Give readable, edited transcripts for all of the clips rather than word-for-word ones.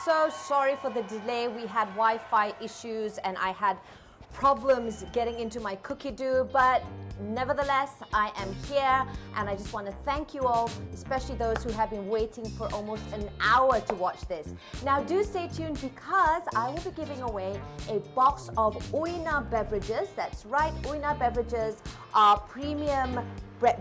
so sorry for the delay. We had Wi-Fi issues and I had problems getting into my cookie dough, but nevertheless, I am here and I just want to thank you all, especially those who have been waiting for almost an hour to watch this. Now do stay tuned because I will be giving away a box of Oina beverages. That's right, Oina beverages are premium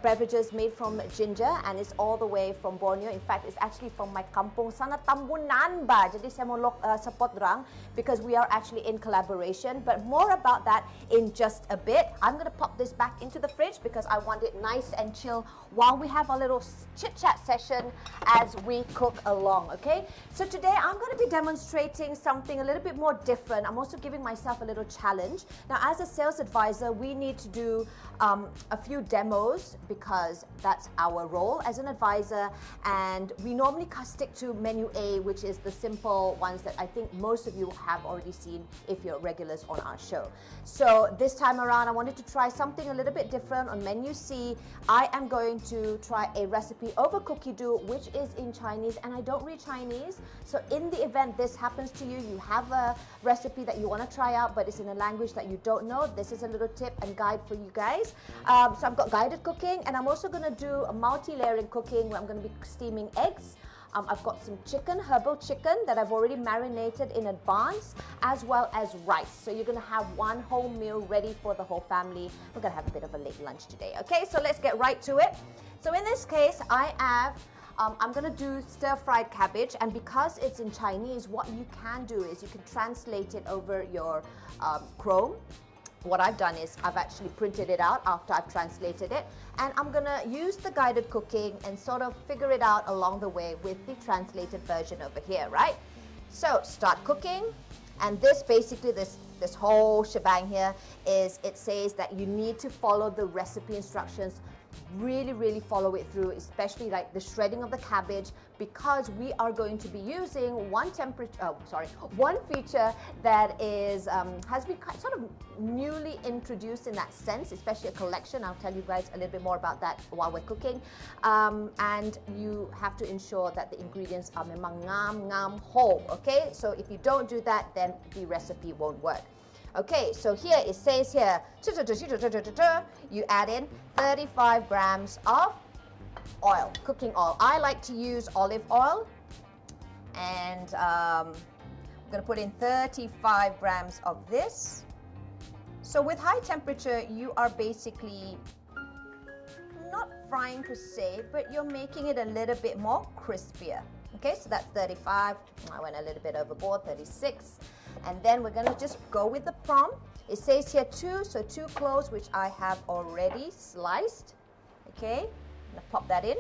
beverages made from ginger and it's all the way from Borneo. In fact, it's actually from my kampung sana Tambunan ba. Jadi saya mau support dorang because we are actually in collaboration. But more about that in just a bit. I'm going to pop this back into the fridge because I want it nice and chill while we have our little chit-chat session as we cook along, okay? So today I'm going to be demonstrating something a little bit more different. I'm also giving myself a little challenge. Now, as a sales advisor, we need to do a few demos because that's our role as an advisor, and we normally stick to menu A, which is the simple ones that I think most of you have already seen if you're regulars on our show. So this time around I wanted to try something a little bit different. On menu C, I am going to try a recipe over cookie dough which is in Chinese, and I don't read Chinese, so in the event this happens to you, you have a recipe that you want to try out but it's in a language that you don't know, this is a little tip and guide for you guys. So I've got guided cooking, and I'm also going to do a multi-layering cooking where I'm going to be steaming eggs. I've got some chicken, herbal chicken that I've already marinated in advance, as well as rice. So you're going to have one whole meal ready for the whole family. We're going to have a bit of a late lunch today. Okay, so let's get right to it. So in this case, I'm going to do stir-fried cabbage, and because it's in Chinese, what you can do is you can translate it over your Chrome. What I've done is I've actually printed it out after I've translated it, and I'm going to use the guided cooking and sort of figure it out along the way with the translated version over here, right? So start cooking, and this basically, this whole shebang here is, it says that you need to follow the recipe instructions. Really follow it through, especially like the shredding of the cabbage, because we are going to be using one feature that is has been sort of newly introduced in that sense, especially a collection. I'll tell you guys a little bit more about that while we're cooking, and you have to ensure that the ingredients are memang ngam whole, okay? So if you don't do that, then the recipe won't work. Okay, so here it says here, you add in 35 grams of oil, cooking oil. I like to use olive oil, and I'm going to put in 35 grams of this. So with high temperature, you are basically not frying per se, but you're making it a little bit more crispier. Okay, so that's 35. I went a little bit overboard, 36. And then we're going to just go with the prompt. It says here 2, so 2 cloves, which I have already sliced. Okay, I'm going to pop that in.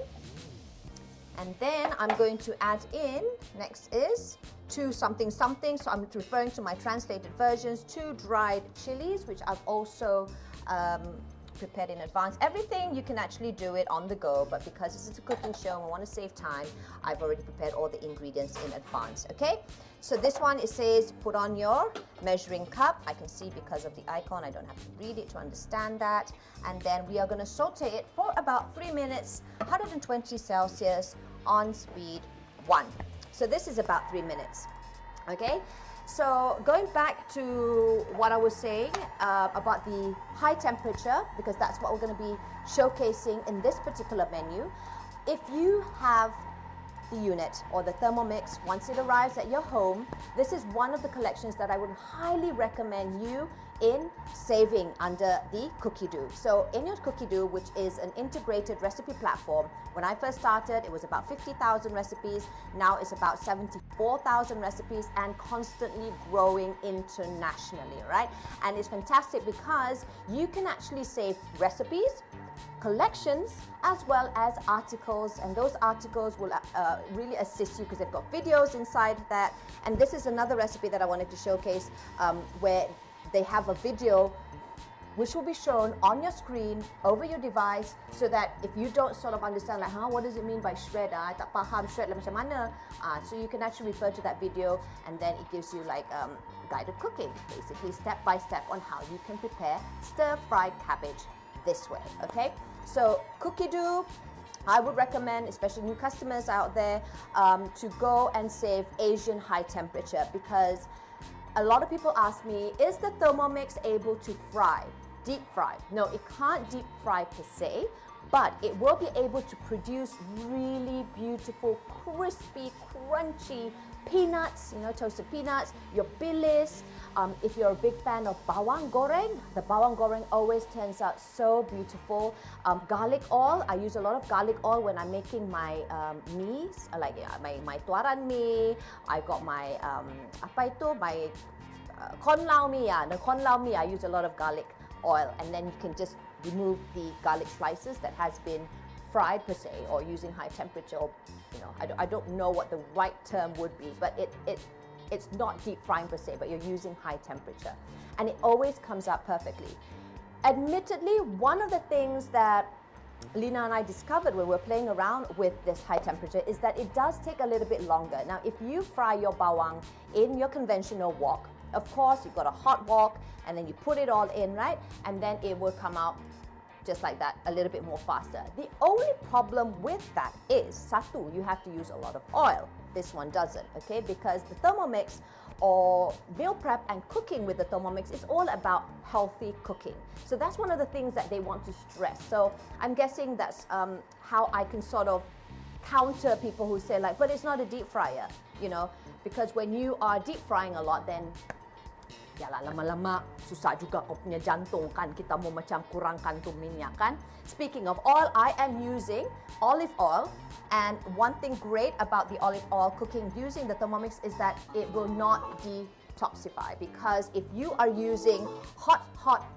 And then I'm going to add in, next is 2 something something, so I'm referring to my translated versions, 2 dried chilies, which I've also prepared in advance. Everything you can actually do it on the go, but because this is a cooking show and we want to save time, I've already prepared all the ingredients in advance. Okay, so this one, it says put on your measuring cup. I can see because of the icon, I don't have to read it to understand that. And then we are going to saute it for about 3 minutes, 120 Celsius on speed 1. So this is about 3 minutes. Okay, so going back to what I was saying about the high temperature, because that's what we're going to be showcasing in this particular menu. If you have the unit or the Thermomix, once it arrives at your home, this is one of the collections that I would highly recommend you in saving under the cookie dough. So in your cookie dough, which is an integrated recipe platform, when I first started it was about 50,000 recipes, now it's about 74,000 recipes and constantly growing internationally, right? And it's fantastic because you can actually save recipes, collections, as well as articles, and those articles will really assist you because they've got videos inside that. And this is another recipe that I wanted to showcase where they have a video which will be shown on your screen over your device, so that if you don't sort of understand like, what does it mean by shred? I tak faham shred lah macam mana. So you can actually refer to that video, and then it gives you like guided cooking, basically step by step on how you can prepare stir-fried cabbage this way. Okay, so cookie dough, I would recommend, especially new customers out there, to go and save Asian high temperature, because a lot of people ask me, is the Thermomix able to fry, deep fry? No, it can't deep fry per se, but it will be able to produce really beautiful, crispy, crunchy peanuts, toasted peanuts, your bilis. If you're a big fan of bawang goreng, the bawang goreng always turns out so beautiful. Garlic oil, I use a lot of garlic oil when I'm making my meals, like my tuaran mee. I got my my con lao mee. The con lao mee, I use a lot of garlic oil, and then you can just remove the garlic slices that has been fried per se, or using high temperature, or I don't know what the right term would be, but it's not deep frying per se, but you're using high temperature, and it always comes out perfectly. Admittedly, one of the things that Lina and I discovered when we're playing around with this high temperature is that it does take a little bit longer. Now, if you fry your bawang in your conventional wok, of course, you've got a hot wok, and then you put it all in, right? And then it will come out just like that, a little bit more faster. The only problem with that is, satu, you have to use a lot of oil. This one doesn't, okay? Because the Thermomix, or meal prep and cooking with the Thermomix, is all about healthy cooking. So that's one of the things that they want to stress. So I'm guessing that's how I can sort of counter people who say like, but it's not a deep fryer, because when you are deep frying a lot, then yalah, lama-lama susah juga kau punya jantung kan, kita mau macam kurangkan tu minyak kan. Speaking of oil, I am using olive oil, and one thing great about the olive oil cooking using the Thermomix is that it will not detoxify, because if you are using hot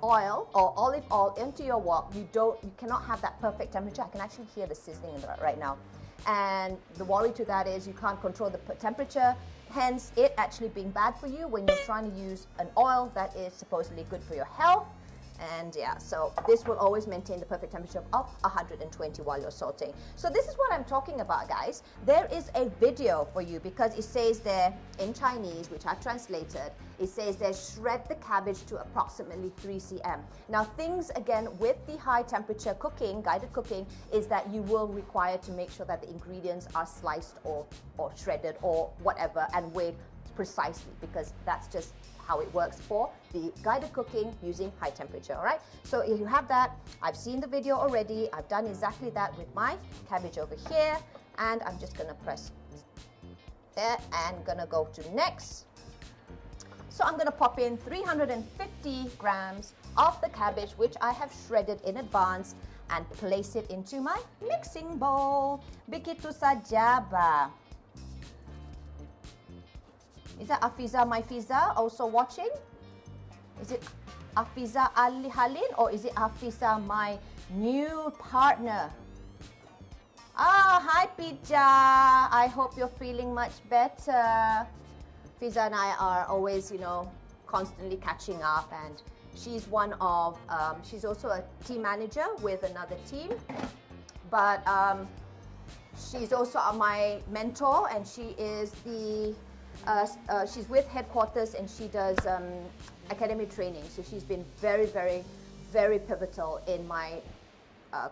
oil or olive oil into your wok, you cannot have that perfect temperature. I can actually hear the sizzling right now. And the worry to that is you can't control the temperature, hence it actually being bad for you when you're trying to use an oil that is supposedly good for your health. And yeah, so this will always maintain the perfect temperature of 120 while you're sauteing. So this is what I'm talking about, guys. There is a video for you, because it says there in Chinese, which I've translated, it says there, shred the cabbage to approximately 3 cm. Now things, again, with the high temperature cooking, guided cooking, is that you will require to make sure that the ingredients are sliced or shredded or whatever, and weighed precisely, because that's just how it works for the guided cooking using high temperature, all right? So if you have that, I've seen the video already. I've done exactly that with my cabbage over here, and I'm just gonna press there and gonna go to next. So I'm gonna pop in 350 grams of the cabbage, which I have shredded in advance, and place it into my mixing bowl. Begitu saja, ba. Is that Afiza, my Fiza, also watching? Is it Afiza Ali Halin, or is it Afiza, my new partner? Hi Pija. I hope you're feeling much better. Fiza and I are always, constantly catching up, and she's one of, she's also a team manager with another team, but she's also my mentor, and she is she's with headquarters, and she does academy training. So she's been very, very, very pivotal in my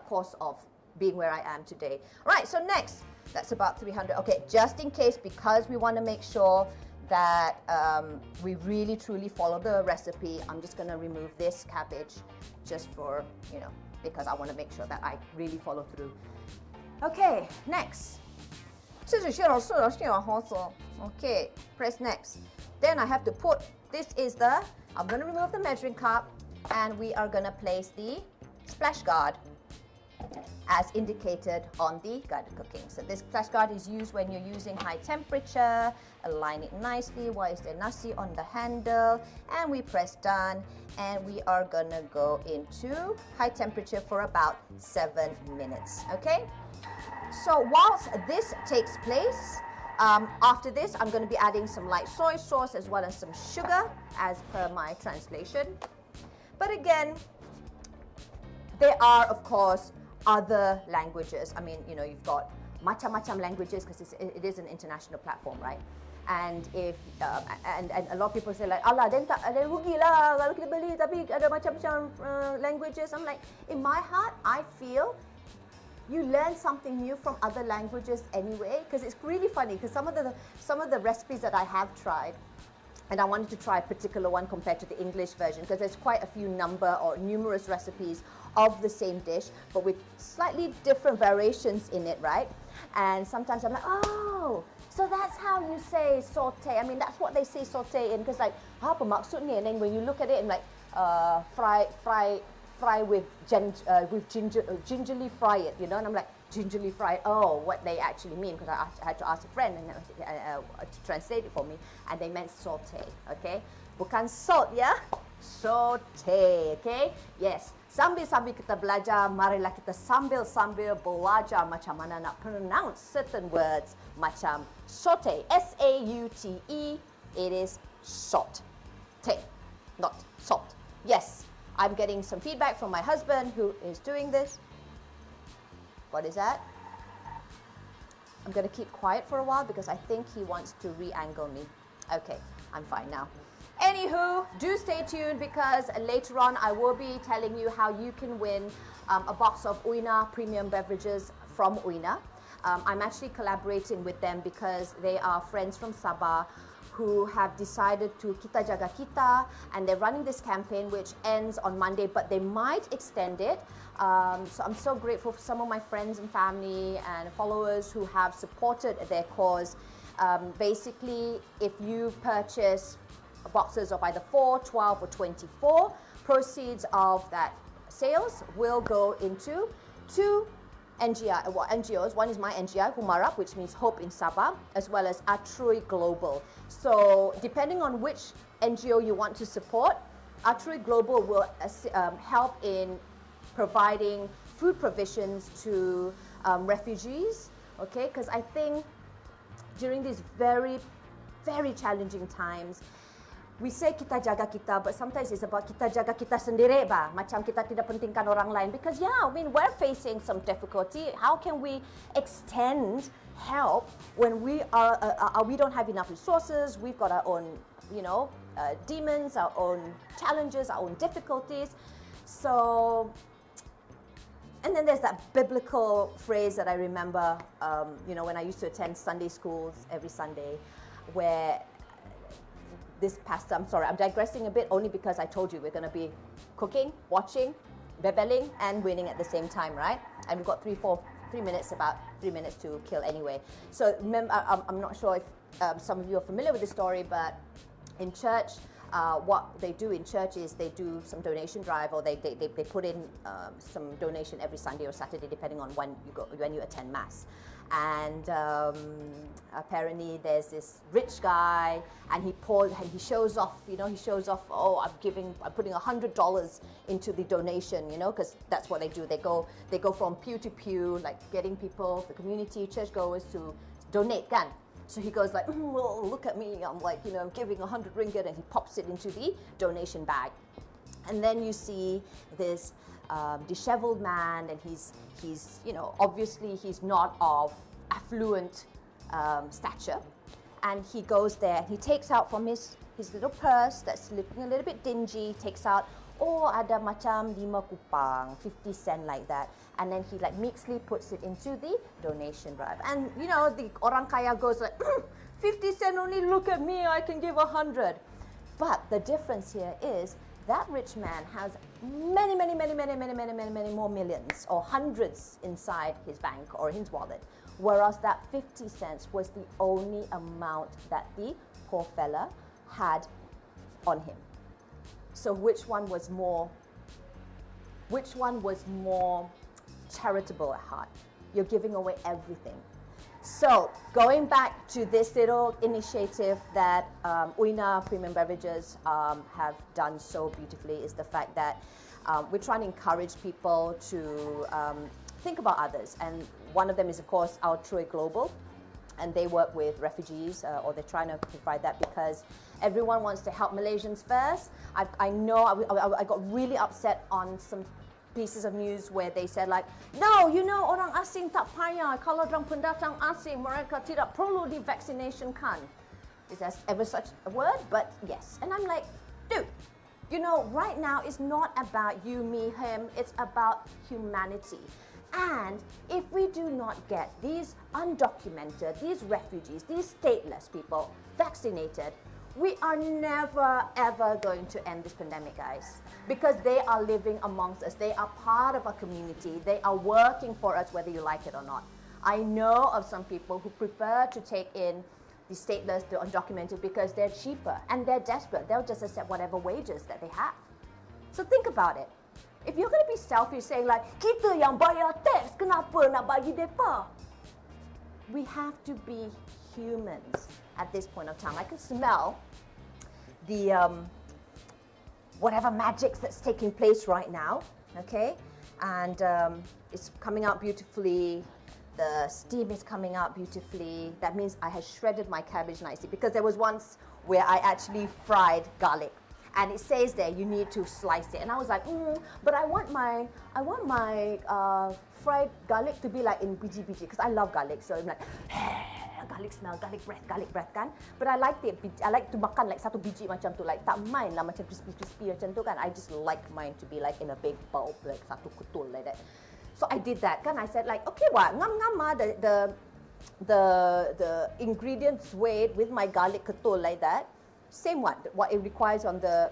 course of being where I am today. All right, so next, that's about 300. Okay, just in case, because we want to make sure that we really, truly follow the recipe, I'm just going to remove this cabbage just for, because I want to make sure that I really follow through. Okay, next. Okay, press next. Then I have to put, I'm going to remove the measuring cup, and we are going to place the splash guard as indicated on the guided cooking. So this splash guard is used when you're using high temperature. Align it nicely. Why is there nasi on the handle? And we press done, and we are going to go into high temperature for about 7 minutes. Okay? So whilst this takes place, after this, I'm going to be adding some light soy sauce as well as some sugar, as per my translation. But again, there are, of course, other languages. I mean, you've got macam-macam languages, because it is an international platform, right? And if and a lot of people say like, alah, then tak ada rugi lah kalau kita beli, tapi ada macam-macam languages. I'm like, in my heart, I feel you learn something new from other languages anyway, because it's really funny, because some of the recipes that I have tried, and I wanted to try a particular one compared to the English version, because there's quite a few numerous recipes of the same dish, but with slightly different variations in it, right? And sometimes I'm like, oh, so that's how you say saute. I mean, that's what they say saute in, because like, apa maksud ni? And then when you look at it, and like, fry with ginger, gingerly fry it, you know? And I'm like, gingerly fried, oh, what they actually mean, because I had to ask a friend and to translate it for me, and they meant saute, okay? Bukan salt, ya? Saute, okay? Yes. Sambil-sambil kita belajar, marilah kita sambil-sambil belajar macam mana nak pronounce certain words macam saute, S-A-U-T-E, it is saute, not salt. Yes, I'm getting some feedback from my husband who is doing this. What is that? I'm going to keep quiet for a while because I think he wants to re-angle me. Okay, I'm fine now. Anywho, do stay tuned because later on I will be telling you how you can win a box of Oina premium beverages from Oina. I'm actually collaborating with them because they are friends from Sabah who have decided to Kita Jaga Kita, and they're running this campaign which ends on Monday, but they might extend it. So I'm so grateful for some of my friends and family and followers who have supported their cause. Basically, if you purchase boxes of either 4, 12 or 24, proceeds of that sales will go into two NGOs. One is my NGI, Humarap, which means Hope in Sabah, as well as Atrui Global. So depending on which NGO you want to support, Atrui Global will help in providing food provisions to refugees, okay? Because I think during these very, very challenging times, we say kita jaga kita, but sometimes it's about kita jaga kita sendiri bah. Macam kita tidak pentingkan orang lain. Because yeah, I mean, we're facing some difficulty. How can we extend help when we don't have enough resources? We've got our own, demons, our own challenges, our own difficulties. So, and then there's that biblical phrase that I remember, when I used to attend Sunday schools every Sunday, where this pastor, I'm sorry, I'm digressing a bit only because I told you we're going to be cooking, watching, rebelling, and winning at the same time, right? And we've got 3 minutes to kill anyway. So remember, I'm not sure if some of you are familiar with this story, but in church, what they do in church is they do some donation drive, or they put in some donation every Sunday or Saturday, depending on when you attend Mass. And apparently there's this rich guy, and he shows off, oh, I'm putting $100 into the donation, because that's what they do. They go from pew to pew, like getting people, the community, churchgoers to donate, kan? So he goes like, well, look at me, I'm like, I'm giving 100 ringgit, and he pops it into the donation bag. And then you see this disheveled man, and he's obviously he's not of affluent stature, and he goes there and he takes out from his little purse that's looking a little bit dingy, takes out, oh, ada macam 5 kupang, 50 cent like that, and then he like meekly puts it into the donation drive. And the orang kaya goes like, 50 cent only, look at me, I can give 100. But the difference here is that rich man has many more millions or hundreds inside his bank or his wallet, whereas that 50 cents was the only amount that the poor fella had on him. So which one was more charitable at heart? You're giving away everything. So going back to this little initiative that Oina Premium Beverages have done so beautifully is the fact that we're trying to encourage people to think about others. And one of them is, of course, Atrui Global. And they work with refugees, or they're trying to provide that because everyone wants to help Malaysians first. I know I got really upset on some pieces of news where they said like, no, orang asing tak payah, kalau orang pendatang asing mereka tidak perlu divaccination kan. Is there ever such a word? But yes. And I'm like, dude, right now it's not about you, me, him, it's about humanity. And if we do not get these undocumented, these refugees, these stateless people vaccinated, we are never ever going to end this pandemic, guys, because they are living amongst us. They are part of our community. They are working for us whether you like it or not. I know of some people who prefer to take in the stateless, the undocumented, because they're cheaper and they're desperate. They'll just accept whatever wages that they have. So think about it. If you're going to be selfish, saying like, kita yang bayar tax, kenapa nak bagi depa? We have to be humans at this point of time. I can smell the whatever magic that's taking place right now, okay? And it's coming out beautifully. The steam is coming out beautifully. That means I have shredded my cabbage nicely, because there was once where I actually fried garlic. And it says there you need to slice it, and I was like, but I want my fried garlic to be like in biji-biji, because I love garlic. So I'm like, garlic smell, garlic breath kan. But I like to makan like satu biji macam tu, like tak main lah macam crispy macam tu kan. I just like mine to be like in a big bulb, like satu kutul like that. So I did that kan. I said like, okay, ngam the ingredients weighed with my garlic ketul like that. Same what it requires on the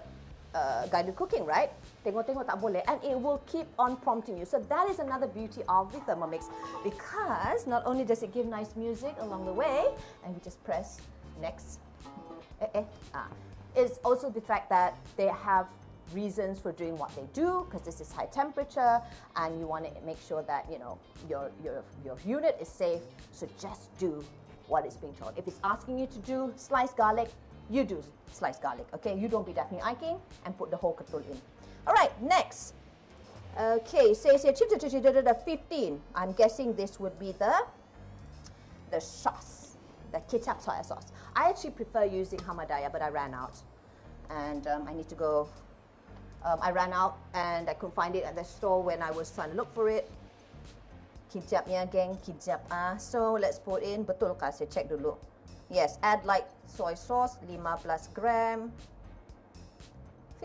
guided cooking, right? Tengok-tengok tak boleh, and it will keep on prompting you. So that is another beauty of the Thermomix, because not only does it give nice music along the way, and we just press next, is also the fact that they have reasons for doing what they do, because this is high temperature, and you want to make sure that your unit is safe. So just do what is being told. If it's asking you to do sliced garlic, you do sliced garlic, okay? You don't be Daphne Iking and put the whole ketul in. All right, next. Okay, says here, 15. I'm guessing this would be the sauce, the ketchup soy sauce. I actually prefer using Hamadaya, but I ran out. And I need to go, I ran out and I couldn't find it at the store when I was trying to look for it. Kicapnya, geng, kicap. So let's put in, betul kah? Saya check dulu. Yes, add like soy sauce, 15 gram.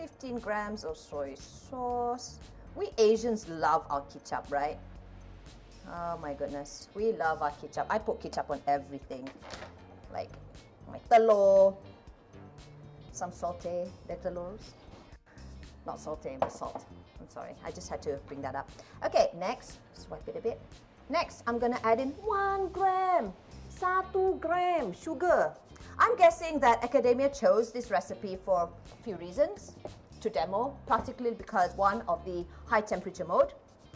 15 grams of soy sauce. We Asians love our ketchup, right? Oh my goodness, we love our ketchup. I put ketchup on everything. Like my telur, some saute, the telurs. Not saute, but salt. I'm sorry, I just had to bring that up. Okay, next, swipe it a bit. Next, I'm gonna add in 1 gram. 1 gram sugar. I'm guessing that academia chose this recipe for a few reasons to demo, particularly because one, of the high temperature mode,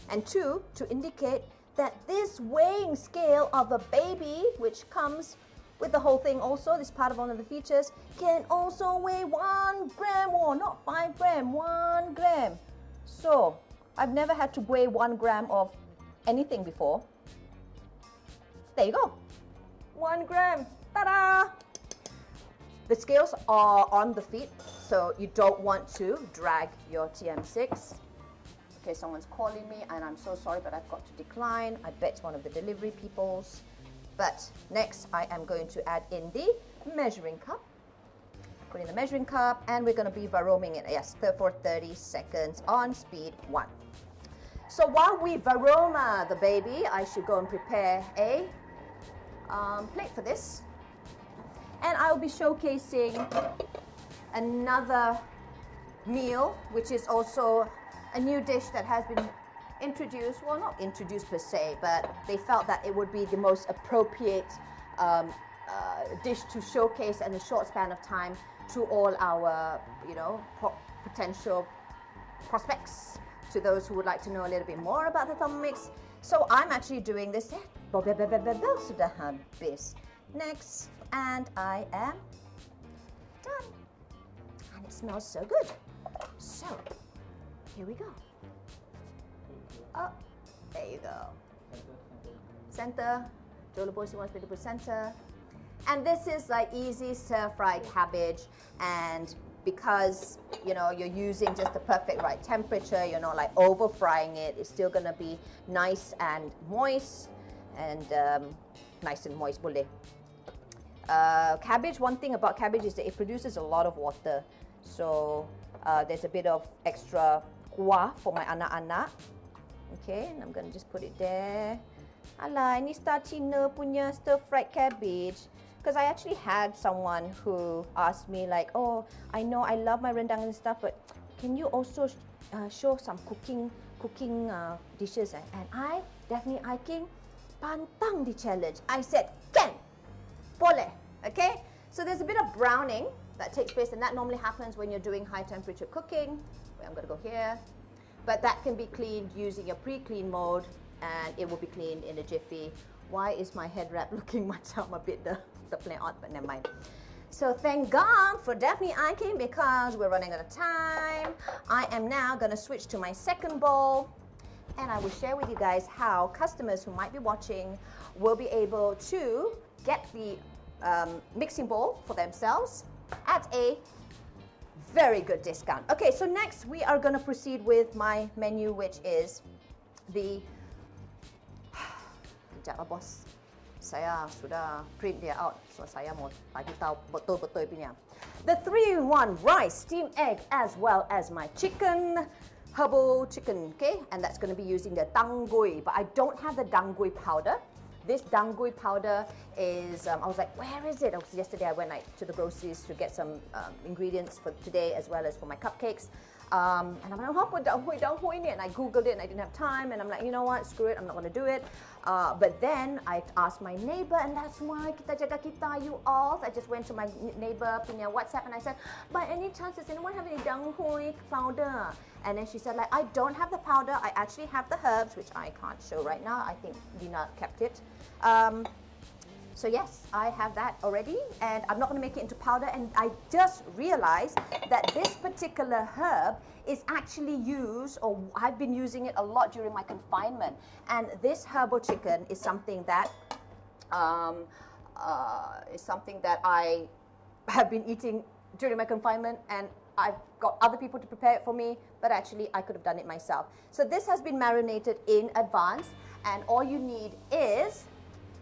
and two, to indicate that this weighing scale of a baby, which comes with the whole thing also, this part of one of the features, can also weigh 1 gram, or not 5 gram, 1 gram. So I've never had to weigh 1 gram of anything before. There you go. 1 gram. Ta-da! The scales are on the feet, so you don't want to drag your TM6. Okay, someone's calling me, and I'm so sorry, but I've got to decline. I bet it's one of the delivery peoples. But next, I am going to add in the measuring cup. Put in the measuring cup, and we're going to be varoming it. Yes, for 30 seconds on speed 1. So while we varoma the baby, I should go and prepare a plate for this, and I'll be showcasing another meal, which is also a new dish that has been introduced, well, not introduced per se, but they felt that it would be the most appropriate dish to showcase in a short span of time to all our potential prospects, to those who would like to know a little bit more about the Thermomix. So I'm actually doing this. Sudah habis. Next, and I am done. And it smells so good. So, here we go. Oh, there you go. Center. Jolobosi wants me to put center. And this is like easy stir-fried cabbage, and because you're using just the perfect right temperature, you're not like over frying it, it's still gonna be nice and moist, and boleh. Cabbage, one thing about cabbage is that it produces a lot of water, so there's a bit of extra kuah for my anak-anak, Okay, and I'm going to just put it there. Alah, ini star Cina punya stir-fried cabbage. Because I actually had someone who asked me like, oh, I know I love my rendang and stuff, but can you also show some cooking dishes? And I, Daphne Iking, pantang the challenge. I said, can, boleh, okay? So there's a bit of browning that takes place, and that normally happens when you're doing high temperature cooking. I'm going to go here. But that can be cleaned using a pre-clean mode, and it will be cleaned in a jiffy. Why is my head wrap looking macam a bit the play out, but never mind. So thank God for Daphne Iking, because we're running out of time. I am now going to switch to my second bowl, and I will share with you guys how customers who might be watching will be able to get the mixing bowl for themselves at a very good discount. Okay, so next we are going to proceed with my menu, which is the Sekejap lah bos, saya sudah print dia out, so saya mau bagi tahu betul-betul punya. The 3-in-1 rice, steamed egg, as well as my chicken, herbal chicken, okay? And that's going to be using the danggui, but I don't have the danggui powder. This danggui powder is, I was like, where is it? Yesterday I went to the groceries to get some ingredients for today, as well as for my cupcakes. And I'm like, oh, danggui ni, and I googled it and I didn't have time, and I'm like, you know what, screw it, I'm not going to do it. But then I asked my neighbor, and that's why kita jaga kita, you all. So I just went to my neighbor punya WhatsApp and I said, by any chance does anyone have any danggui powder? And then she said, like, I don't have the powder, I actually have the herbs, which I can't show right now. I think Dina kept it. So yes, I have that already, and I'm not going to make it into powder. And I just realized that this particular herb is actually used, or I've been using it a lot during my confinement. And this herbal chicken is something that I have been eating during my confinement, and I've got other people to prepare it for me, but actually I could have done it myself. So this has been marinated in advance, and all you need is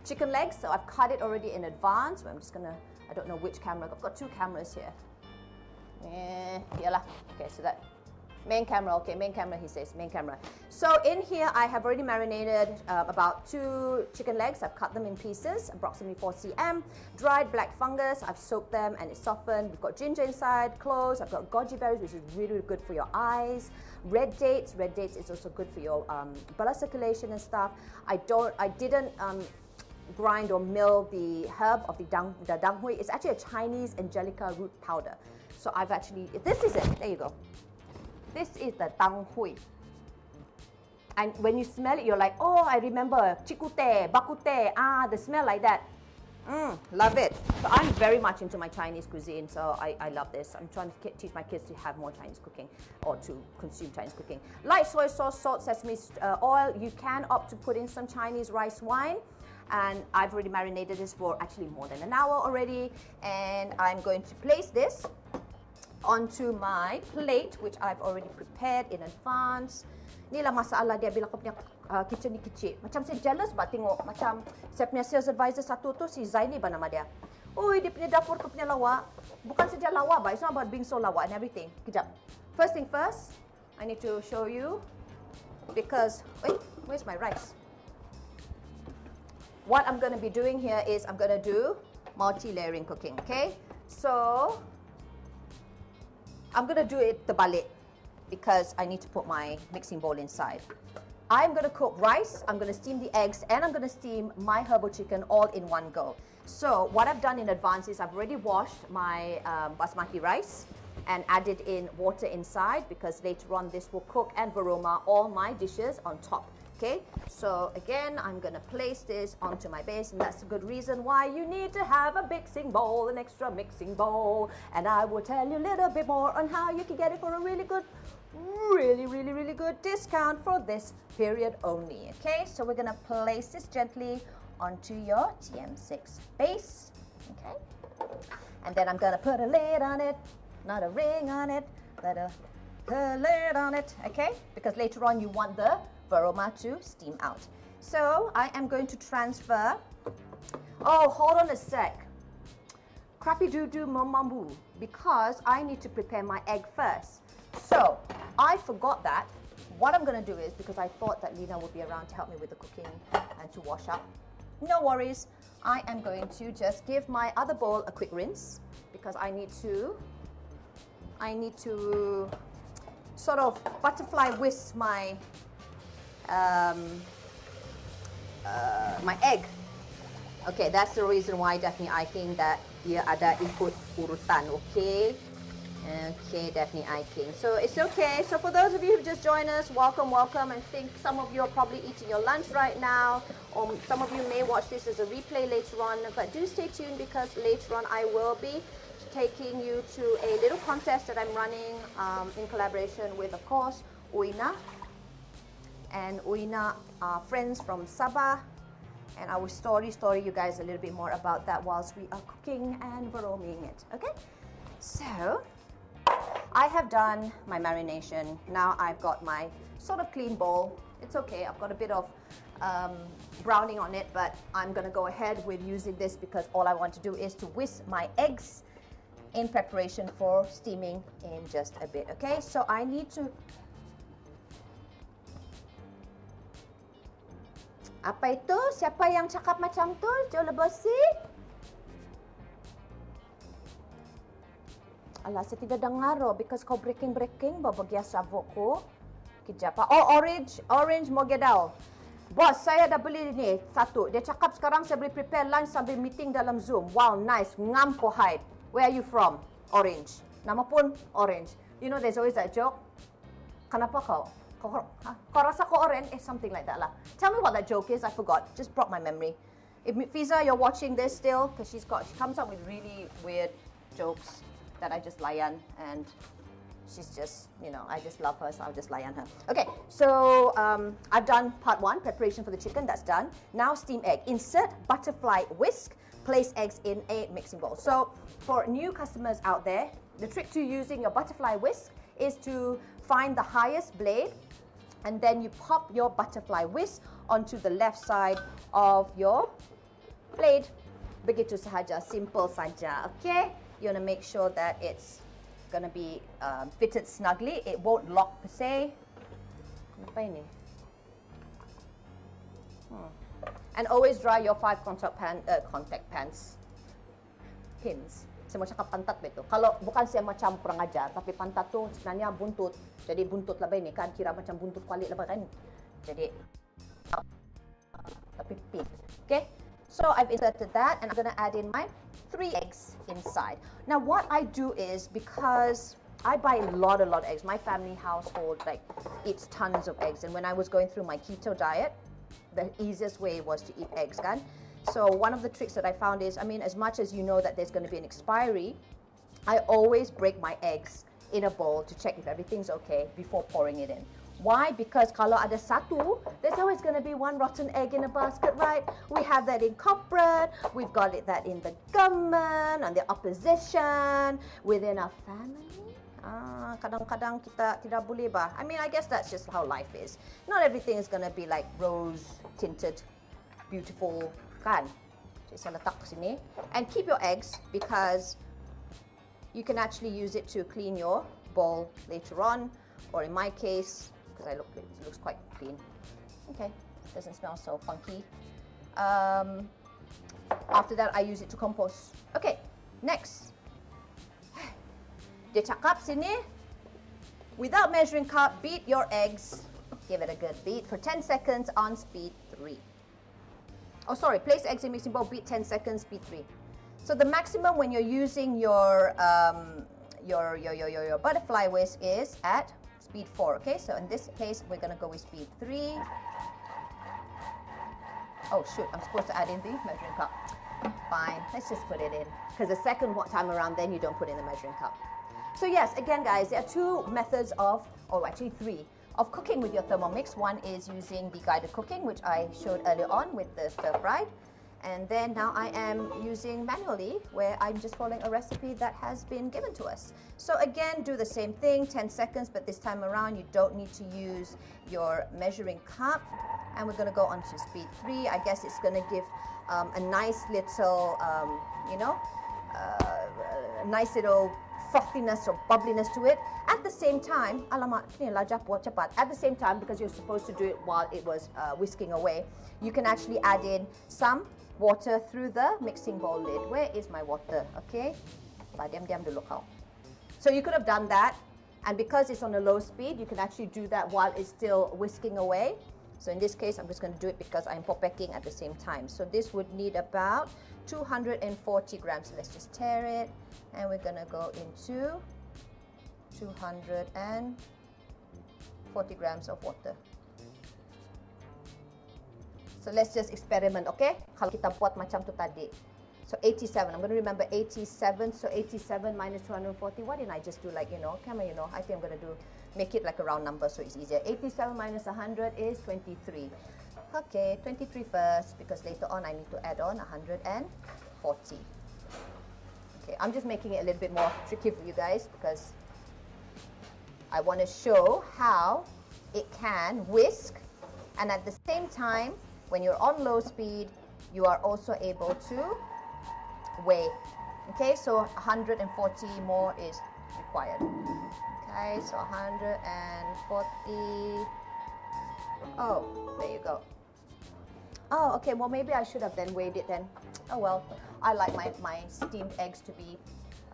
chicken legs. So I've cut it already in advance. I'm just gonna, I don't know which camera, I've got two cameras here. Yalah. Okay, so that main camera, okay, main camera, he says, main camera. So in here I have already marinated about 2 chicken legs. I've cut them in pieces, approximately 4 cm. Dried black fungus, I've soaked them and it's softened. We've got ginger inside, cloves, I've got goji berries, which is really, really good for your eyes. Red dates is also good for your blood circulation and stuff. I didn't grind or mill the herb of the danghui. It's actually a Chinese angelica root powder. So I've actually, this is it, there you go. This is the danghui. And when you smell it, you're like, oh, I remember chikute, bakute, the smell like that. Love it. So I'm very much into my Chinese cuisine, so I love this. I'm trying to teach my kids to have more Chinese cooking, or to consume Chinese cooking. Light soy sauce, salt, sesame oil. You can opt to put in some Chinese rice wine. And I've already marinated this for actually more than an hour already. And I'm going to place this onto my plate, which I've already prepared in advance. Inilah masalah dia bila kau punya kitchen ni kecil. Macam saya jealous bah tengok macam saya punya sales advisor satu tu, si Zaini bah nama dia. Oi, dia punya dapur tu punya lawak. Bukan saja lawak bah, it's not about being so lawak and everything. Kejap. First thing first, I need to show you, because, wait, where's my rice? What I'm going to be doing here is I'm going to do multi-layering cooking, okay? So I'm going to do it terbalik because I need to put my mixing bowl inside. I'm going to cook rice, I'm going to steam the eggs, and I'm going to steam my herbal chicken all in one go. So what I've done in advance is I've already washed my basmati rice and added in water inside, because later on this will cook and varoma all my dishes on top. Okay, so again, I'm going to place this onto my base, and that's a good reason why you need to have a mixing bowl, an extra mixing bowl. And I will tell you a little bit more on how you can get it for a really good, really good discount for this period only. Okay, so we're going to place this gently onto your TM6 base. Okay, and then I'm going to put a lid on it, not a ring on it, but a lid on it. Okay, because later on you want the varoma to steam out. So I am going to transfer, oh, hold on a sec. Crappy doo-doo mamambu, because I need to prepare my egg first. So I forgot that what I'm going to do is, because I thought that Lena would be around to help me with the cooking and to wash up, no worries. I am going to just give my other bowl a quick rinse because I need to sort of butterfly whisk my my egg. Okay, that's the reason why Daphne Iking that dia ada ikut urutan, okay? Okay, Daphne Iking. So it's okay. So for those of you who just joined us, welcome, welcome. I think some of you are probably eating your lunch right now, or some of you may watch this as a replay later on. But do stay tuned because later on I will be taking you to a little contest that I'm running in collaboration with, of course, Oina. And Oina are friends from Sabah. And I will story you guys a little bit more about that whilst we are cooking and brooming it. Okay? So, I have done my marination. Now I've got my sort of clean bowl. It's okay. I've got a bit of browning on it, but I'm going to go ahead with using this because all I want to do is to whisk my eggs in preparation for steaming in just a bit. Okay? So, I need to... Apa itu? Siapa yang cakap macam tu? Jauh bersih? Alah, saya tidak dengar because kau breaking bahagia sabuk ko. Kejap. Oh, orange mogedal. Bos, saya dah beli ni satu. Dia cakap sekarang saya boleh prepare lunch sambil meeting dalam Zoom. Wow, nice. Ngam ko hide. Where are you from? Orange. Nama pun orange. You know, there's always that joke. Kenapa kau? Kau rasa kau orange? Something like that lah. Tell me what that joke is. I forgot. Just brought my memory. If Fiza, you're watching this still, because she comes up with really weird jokes that I just layan, and she's just, you know, I just love her, so I'll just layan her. Okay, so I've done part 1, preparation for the chicken. That's done. Now steam egg. Insert butterfly whisk. Place eggs in a mixing bowl. So for new customers out there, the trick to using your butterfly whisk is to find the highest blade, and then you pop your butterfly whisk onto the left side of your blade. Begitu sahaja, simple saja, okay? You want to make sure that it's going to be fitted snugly. It won't lock per se. Apa ini? And always dry your 5 contact pins. Saya mau cakap pantat betul. Kalau bukan saya macam kurang ajar, tapi pantat tu sebenarnya buntut. Jadi buntut lah ini kan, kira macam buntut kuali lah kan. Jadi tapi pin. Okay? So I've inserted that and I'm going to add in my 3 eggs inside. Now what I do is, because I buy a lot of eggs. My family household like eats tons of eggs, and when I was going through my keto diet, the easiest way was to eat eggs, kan? So one of the tricks that I found is, I mean, as much as you know that there's going to be an expiry, I always break my eggs in a bowl to check if everything's okay before pouring it in. Why? Because kalau ada satu, there's always going to be one rotten egg in a basket, right? We have that in corporate, we've got that in the government, and the opposition, within our family. Kadang-kadang kita tidak boleh bah. I mean, I guess that's just how life is. Not everything is going to be like rose-tinted, beautiful, kan? Jadi saya letak ke sini. And keep your eggs because you can actually use it to clean your bowl later on, or in my case, because it looks quite clean. Okay, doesn't smell so funky. After that, I use it to compost. Okay, next. Dia cakap sini, without measuring cup, beat your eggs. Give it a good beat for 10 seconds on speed 3. Oh, sorry, place eggs in mixing bowl, beat 10 seconds, speed 3. So the maximum when you're using your butterfly whisk is at speed 4, okay? So in this case, we're going to go with speed 3. Oh, shoot, I'm supposed to add in the measuring cup. Fine, let's just put it in. Because the second time around, then you don't put in the measuring cup. So yes, again, guys, there are 2 methods of, or actually 3, of cooking with your Thermomix. One is using the guided cooking, which I showed earlier on with the stir-fried. And then now I am using manually, where I'm just following a recipe that has been given to us. So again, do the same thing, 10 seconds, but this time around you don't need to use your measuring cup. And we're going to go on to speed 3. I guess it's going to give a nice little, a nice little frothiness or bubbliness to it. At the same time, alamak, ni lajak buat cepat. At the same time, because you're supposed to do it while it was whisking away, you can actually add in some water through the mixing bowl lid. Where is my water? Okay, diam-diam dulu kau. So you could have done that, and because it's on a low speed, you can actually do that while it's still whisking away. So in this case, I'm just going to do it because I'm popecking at the same time. So this would need about 240 grams. So let's just tear it, and we're going to go into 240 grams of water. So let's just experiment, okay? Kalau kita buat macam tu tadi. So 87, I'm going to remember 87. So 87 minus 240, why didn't I just do like, you know, I think I'm going to make it like a round number so it's easier. 87 minus 100 is 23. Okay, 23 first, because later on I need to add on 140. Okay, I'm just making it a little bit more tricky for you guys because I want to show how it can whisk, and at the same time, when you're on low speed, you are also able to weigh. Okay, so 140 more is required. Okay, so 140. Oh, there you go. Oh, okay, well maybe I should have then weighed it then. Oh well, I like my steamed eggs to be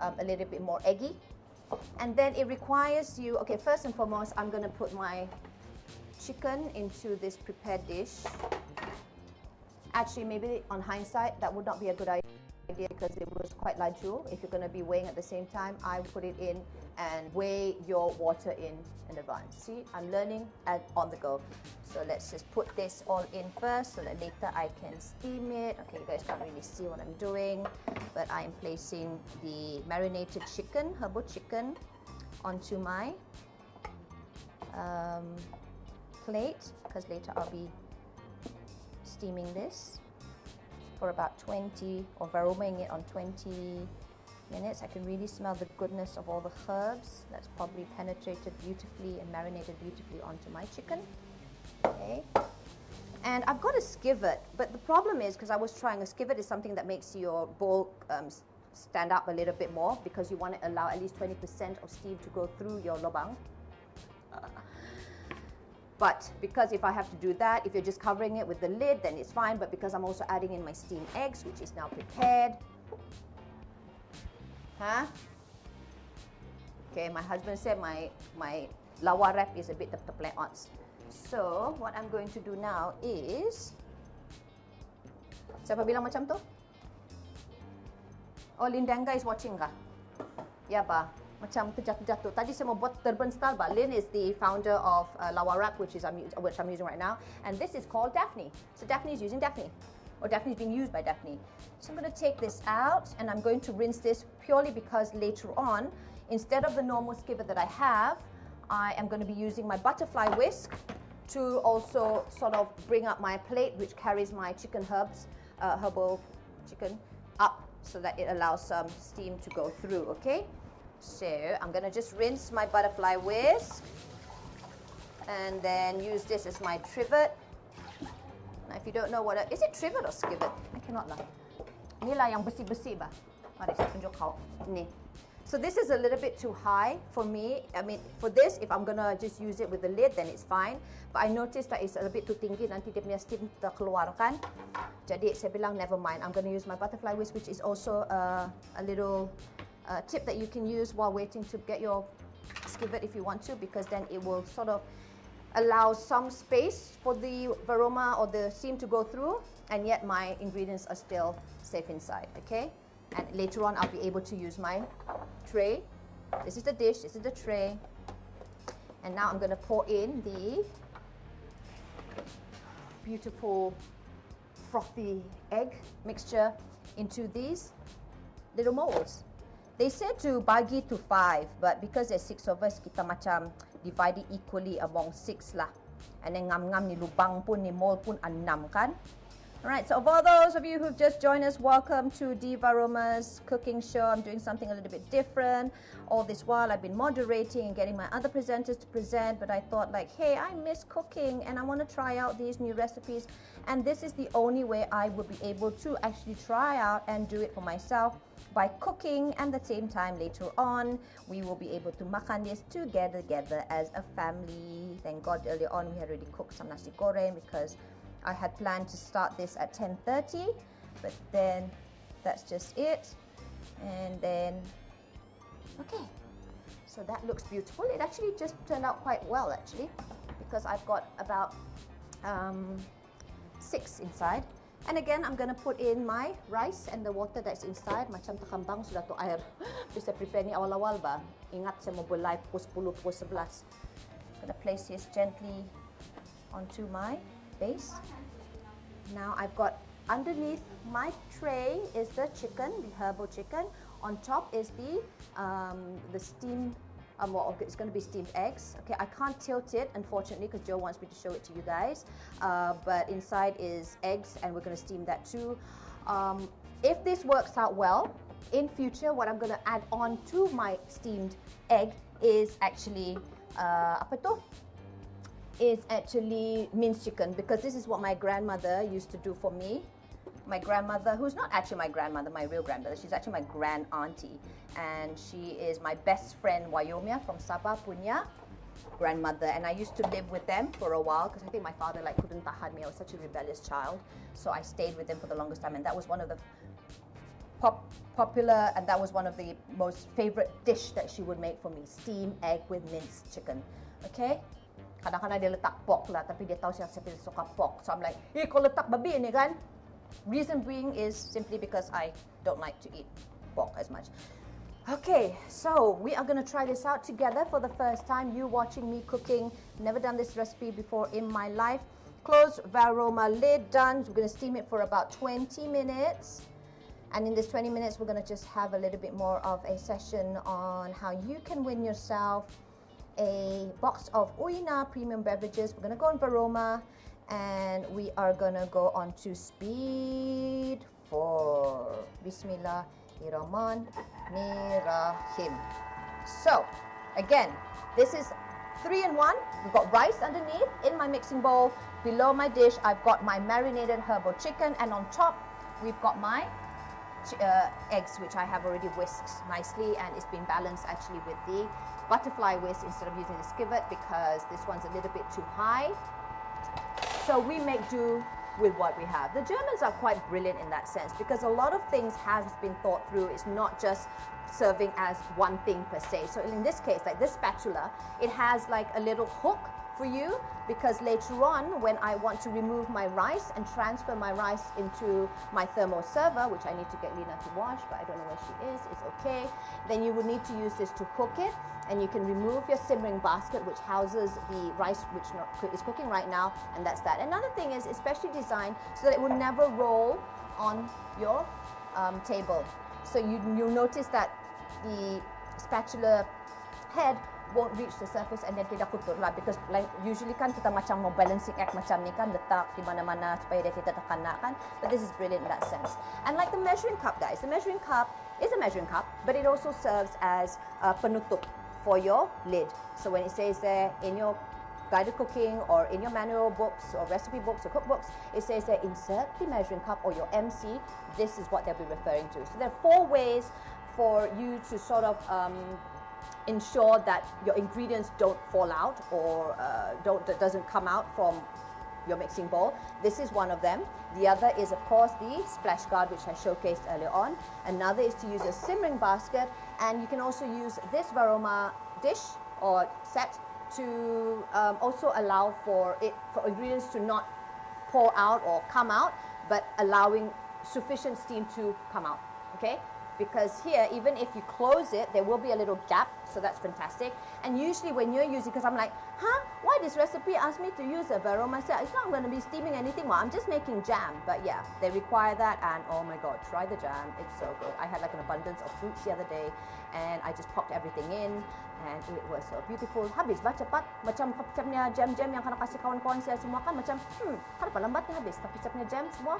a little bit more eggy. And then it requires you, okay, first and foremost, I'm going to put my chicken into this prepared dish. Actually, maybe on hindsight, that would not be a good idea because it was quite laju. If you're going to be weighing at the same time, I would put it in and weigh your water in advance. See, I'm learning on the go. So let's just put this all in first so that later I can steam it. Okay, you guys can't really see what I'm doing, but I'm placing the marinated chicken, herbal chicken, onto my plate because later I'll be steaming this for about 20 or varomaing it on 20 minutes. I can really smell the goodness of all the herbs. That's probably penetrated beautifully and marinated beautifully onto my chicken. Okay, and I've got a skivet, but the problem is because I was trying, a skivet is something that makes your bowl stand up a little bit more because you want to allow at least 20% of steam to go through your lobang. But because if I have to do that, if you're just covering it with the lid, then it's fine. But because I'm also adding in my steamed eggs, which is now prepared. Huh? Okay, my husband said my lawa wrap is a bit of the odds. So what I'm going to do now is, siapa bilang macam tu? Oh, Lindanga is watching kah? Ya ba? Macam terjatuh. Tadi saya mau buat turban style, but Lynn is the founder of lawa wrap, which I'm using right now, and this is called Daphne. So Daphne is using Daphne, or Daphne is being used by Daphne. So I'm going to take this out, and I'm going to rinse this purely because later on, instead of the normal skivet that I have, I am going to be using my butterfly whisk to also sort of bring up my plate, which carries my chicken herbs, herbal chicken, up so that it allows some steam to go through. Okay. So I'm going to just rinse my butterfly whisk and then use this as my trivet. Now if you don't know what is it, trivet or skivet? I cannot lah. Ni lah yang besi-besi bah. Mari saya tunjuk kau. Ni. So this is a little bit too high for me. I mean, for this, if I'm going to just use it with the lid, then it's fine. But I noticed that it's a bit too tinggi, nanti dia punya steam terkeluarkan. Jadi saya bilang never mind. I'm going to use my butterfly whisk, which is also a little tip that you can use while waiting to get your skivet if you want to, because then it will sort of allow some space for the varoma or the steam to go through, and yet my ingredients are still safe inside. Okay, and later on I'll be able to use my tray. This is the dish, this is the tray, and now I'm going to pour in the beautiful frothy egg mixture into these little molds. They said to bagi to 5, but because there's 6 of us, kita macam divide it equally among 6 lah. And then ngam-ngam ni lubang pun, ni mold pun 6 kan. All right, so for those of you who've just joined us, welcome to Diva Roma's cooking show. I'm doing something a little bit different. All this while I've been moderating and getting my other presenters to present, but I thought like, hey, I miss cooking and I want to try out these new recipes. And this is the only way I would be able to actually try out and do it for myself by cooking, and at the same time later on we will be able to makan this together as a family. Thank God earlier on we had already cooked some nasi goreng because I had planned to start this at 10:30, but then that's just it. And then, okay, so that looks beautiful. It actually just turned out quite well actually, because I've got about 6 inside. And again, I'm going to put in my rice and the water that's inside. Macam takambang sudah tu air. Bisa prepare ni awal-awal ba? Ingat saya mau belai pukul 10, pukul 11. I'm going to place this gently onto my base. Now I've got underneath my tray is the chicken, the herbal chicken. On top is the steamed, well, it's going to be steamed eggs. Okay, I can't tilt it unfortunately because Joe wants me to show it to you guys. But inside is eggs, and we're going to steam that too. If this works out well, in future, what I'm going to add on to my steamed egg is actually apa tu? Is actually minced chicken, because this is what my grandmother used to do for me. My grandmother, who's not actually my grandmother, my real grandmother, she's actually my grand auntie, and she is my best friend Wayomia from Sabah punya grandmother, and I used to live with them for a while because I think my father like couldn't tahan me. I was such a rebellious child, so I stayed with them for the longest time, and that was one of the popular, and that was one of the most favorite dish that she would make for me, steamed egg with minced chicken. Okay. Kadang-kadang dia letak pork lah, tapi dia tahu siapa suka pork. So I'm like, kau letak babi ni kan? Reason being is simply because I don't like to eat pork as much. Okay, so we are going to try this out together for the first time. You watching me cooking, never done this recipe before in my life. Close varoma lid done. We're going to steam it for about 20 minutes. And in this 20 minutes, we're going to just have a little bit more of a session on how you can win yourself a box of Oina premium beverages. We're going to go on Varoma, and we are going to go on to speed 4. Bismillahirrahmanirrahim. So, again, this is 3 in 1. We've got rice underneath in my mixing bowl. Below my dish, I've got my marinated herbal chicken, and on top, we've got my eggs, which I have already whisked nicely, and it's been balanced actually with the butterfly whisk instead of using the skivet because this one's a little bit too high. So we make do with what we have. The Germans are quite brilliant in that sense because a lot of things has been thought through. It's not just serving as one thing per se. So in this case, like this spatula, it has like a little hook for you, because later on when I want to remove my rice and transfer my rice into my thermal server, which I need to get Lina to wash, but I don't know where she is, it's okay, then you would need to use this to cook it, and you can remove your simmering basket which houses the rice which is cooking right now, and that's that. Another thing is especially designed so that it will never roll on your table. So you'll notice that the spatula head won't reach the surface and then tidak kotor lah, because like usually kan kita macam mau balancing act macam ni kan, letak di mana-mana supaya dia tidak terkena kan, but this is brilliant in that sense. And like the measuring cup, guys, the measuring cup is a measuring cup, but it also serves as a penutup for your lid. So when it says there in your guided cooking or in your manual books or recipe books or cookbooks, it says there insert the measuring cup or your MC, this is what they'll be referring to. So there are 4 ways for you to sort of ensure that your ingredients don't fall out or doesn't come out from your mixing bowl. This is one of them. The other is of course the splash guard, which I showcased earlier on. Another is to use a simmering basket, and you can also use this Varoma dish or set to also allow for ingredients to not pour out or come out, but allowing sufficient steam to come out. Okay. Because here, even if you close it, there will be a little gap, so that's fantastic. And usually when you're using, because I'm like, why this recipe asked me to use a Varoma set? It's not going to be steaming anything. Well, I'm just making jam. But yeah, they require that, and oh my God, try the jam. It's so good. I had like an abundance of fruits the other day, and I just popped everything in. And it was so beautiful. Habis ba cepat? Macam jam-jam yang kena kasih kawan-kawan saya semua kan macam kenapa lambatnya habis? Tapi cepatnya jam semua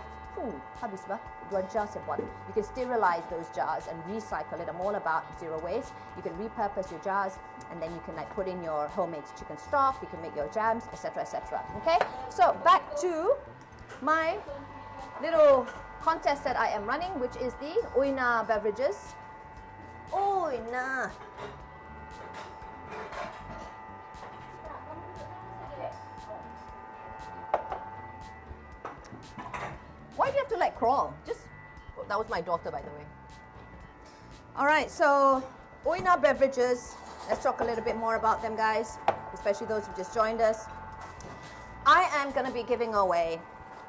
habis ba? 2 jar saya buat. You can sterilize those jars and recycle it. I'm all about zero waste. You can repurpose your jars and then you can like put in your homemade chicken stock. You can make your jams, etc., etc. Okay? So back to my little contest that I am running, which is the Oina beverages. Oina. Why do you have to like crawl? That was my daughter, by the way. All right, so Oina beverages. Let's talk a little bit more about them, guys, especially those who just joined us. I am going to be giving away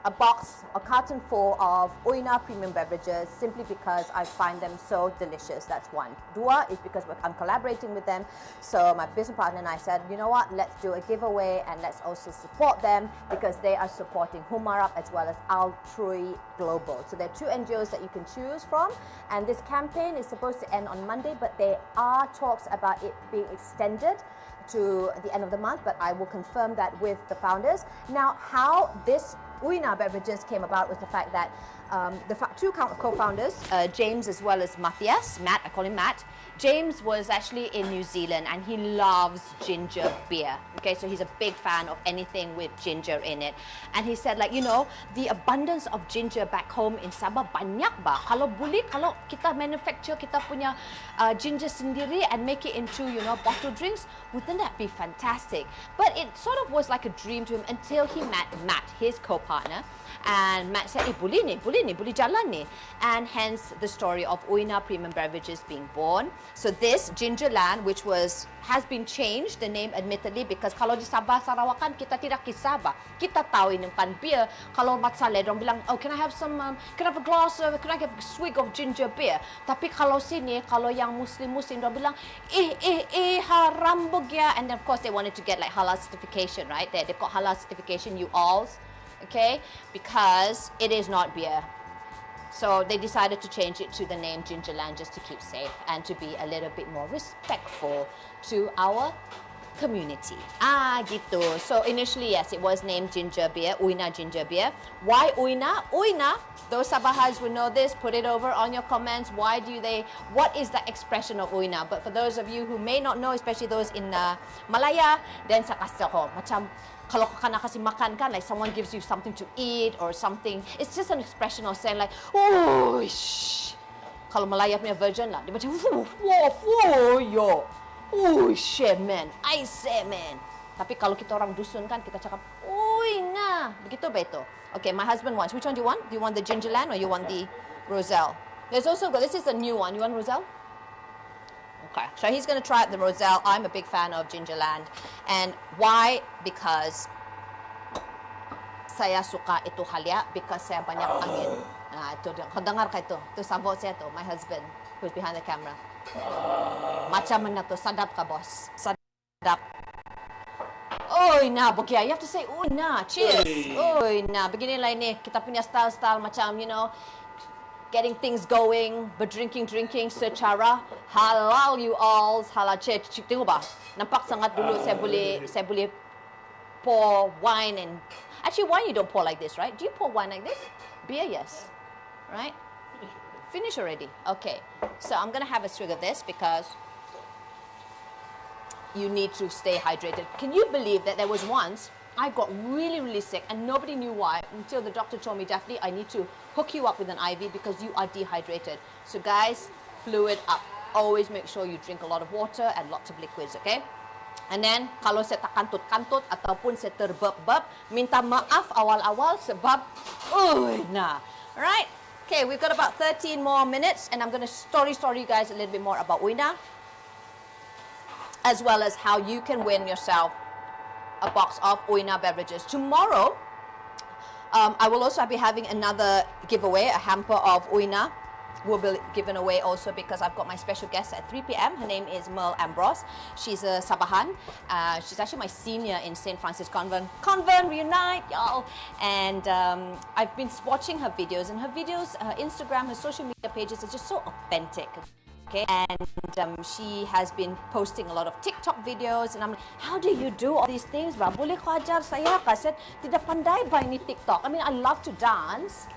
a carton full of Oina premium beverages simply because I find them so delicious. That's one. Dua is because I'm collaborating with them. So my business partner and I said, you know what, let's do a giveaway and let's also support them because they are supporting Humarap as well as Altrui Global. So there are 2 NGOs that you can choose from, and this campaign is supposed to end on Monday, but there are talks about it being extended to the end of the month, but I will confirm that with the founders. Now, how this Oina beverages came about was the fact that the 2 co-founders, James as well as Matthias, Matt, I call him Matt. James was actually in New Zealand and he loves ginger beer. Okay, so he's a big fan of anything with ginger in it. And he said, like, you know, the abundance of ginger back home in Sabah banyak ba? Kalau boleh, kalau kita manufacture kita punya ginger sendiri and make it into, you know, bottled drinks, wouldn't that be fantastic? But it sort of was like a dream to him until he met Matt, his co-partner. And Matt said, boleh jalan ni. And hence the story of Oina Premium Beverages being born. So this Gingerland, which has been changed, the name admittedly, because kalau di Sabah, Sarawak kan kita tidak kisah ba. Kita tahu ini kan beer. Kalau mat saleh, orang bilang, oh can I have some, can I have a glass, can I have a swig of ginger beer? Tapi kalau sini, kalau yang Muslim, orang bilang, haram bugya. And of course they wanted to get like halal certification, right? They've got halal certification, you alls. Okay, because it is not beer. So they decided to change it to the name Gingerland just to keep safe and to be a little bit more respectful to our community. Gitu. So initially, yes, it was named ginger beer, Oina ginger beer. Why Oina? Oina, those Sabahas will know this, put it over on your comments. What is the expression of Oina? But for those of you who may not know, especially those in Malaya, then sa kasako, macam kalau ka kasi makan kan, like someone gives you something to eat or something, it's just an expression of saying like, oh, shh. Kalau Malaya punya version lah, dia macam, yo, oh, shit man, I say man. Tapi kalau kita orang dusun kan, kita cakap, oi na, begitu ba ito? Okay, my husband wants, which one do you want? Do you want the Gingerland or you want the Roselle? There's also, this is a new one, you want Roselle? Okay, so he's going to try out the Roselle. I'm a big fan of Gingerland. And why? Because saya suka itu halya, because saya banyak angin. Ito, kau dengar ka ito? Ito sabot saya to, my husband, who's behind the camera. Macam mana to, sadap ka boss. Sadap. Oina, bukya. You have to say Oina. Cheers. Oina. Begini lah ini, kita punya style macam, you know, getting things going, but drinking secara halal, you all, halal. Tengok ba? Nampak sangat dulu saya boleh pour wine and actually wine you don't pour like this, right? Do you pour wine like this? Beer, yes, right? Finish already. Okay, so I'm gonna have a swig of this because you need to stay hydrated. Can you believe that there was once I got really sick and nobody knew why until the doctor told me, Daphne, I need to hook you up with an IV because you are dehydrated. So guys, fluid up. Always make sure you drink a lot of water and lots of liquids, okay? And then, kalau saya terkantut-kantut ataupun saya terburp-burp, minta maaf awal-awal sebab, nah. Alright? Okay, we've got about 13 more minutes and I'm going to story you guys a little bit more about Oina, as well as how you can win yourself a box of Oina beverages. Tomorrow, I will also be having another giveaway, a hamper of Oina will be given away also because I've got my special guest at 3 p.m. Her name is Merle Ambrose. She's a Sabahan. She's actually my senior in St. Francis Convent. Convent, reunite, y'all. And I've been watching her videos, and her videos, her Instagram, her social media pages are just so authentic. Okay, and she has been posting a lot of TikTok videos, and I'm like, how do you do all these things, ba? Boleh kau ajar saya? Kasi tidak pandai ba ini TikTok. I mean, I love to dance,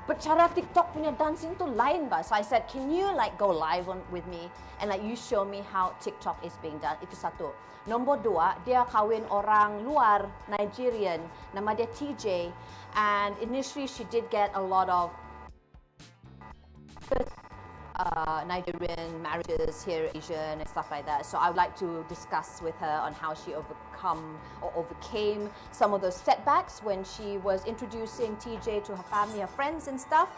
but cara TikTok punya dancing tu lain ba. So I said, can you like go live with me and like you show me how TikTok is being done? Itu satu. Nombor dua, dia kawin orang luar, Nigerian, nama dia TJ, and initially she did get a lot of Nigerian marriages here, Asian and stuff like that. So I would like to discuss with her on how she overcame some of those setbacks when she was introducing TJ to her family, her friends and stuff.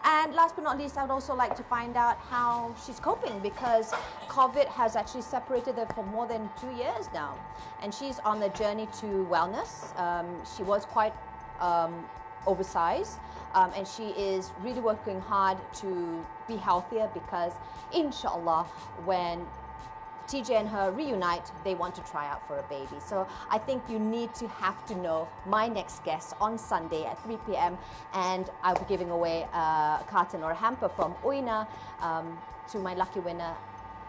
And last but not least, I would also like to find out how she's coping, because COVID has actually separated her for more than 2 years now. And she's on the journey to wellness. She was quite oversized. And she is really working hard to be healthier, because inshallah when TJ and her reunite, they want to try out for a baby. So I think you need to have to know my next guest on Sunday at 3 p.m. and I'll be giving away a carton or a hamper from Oina to my lucky winner,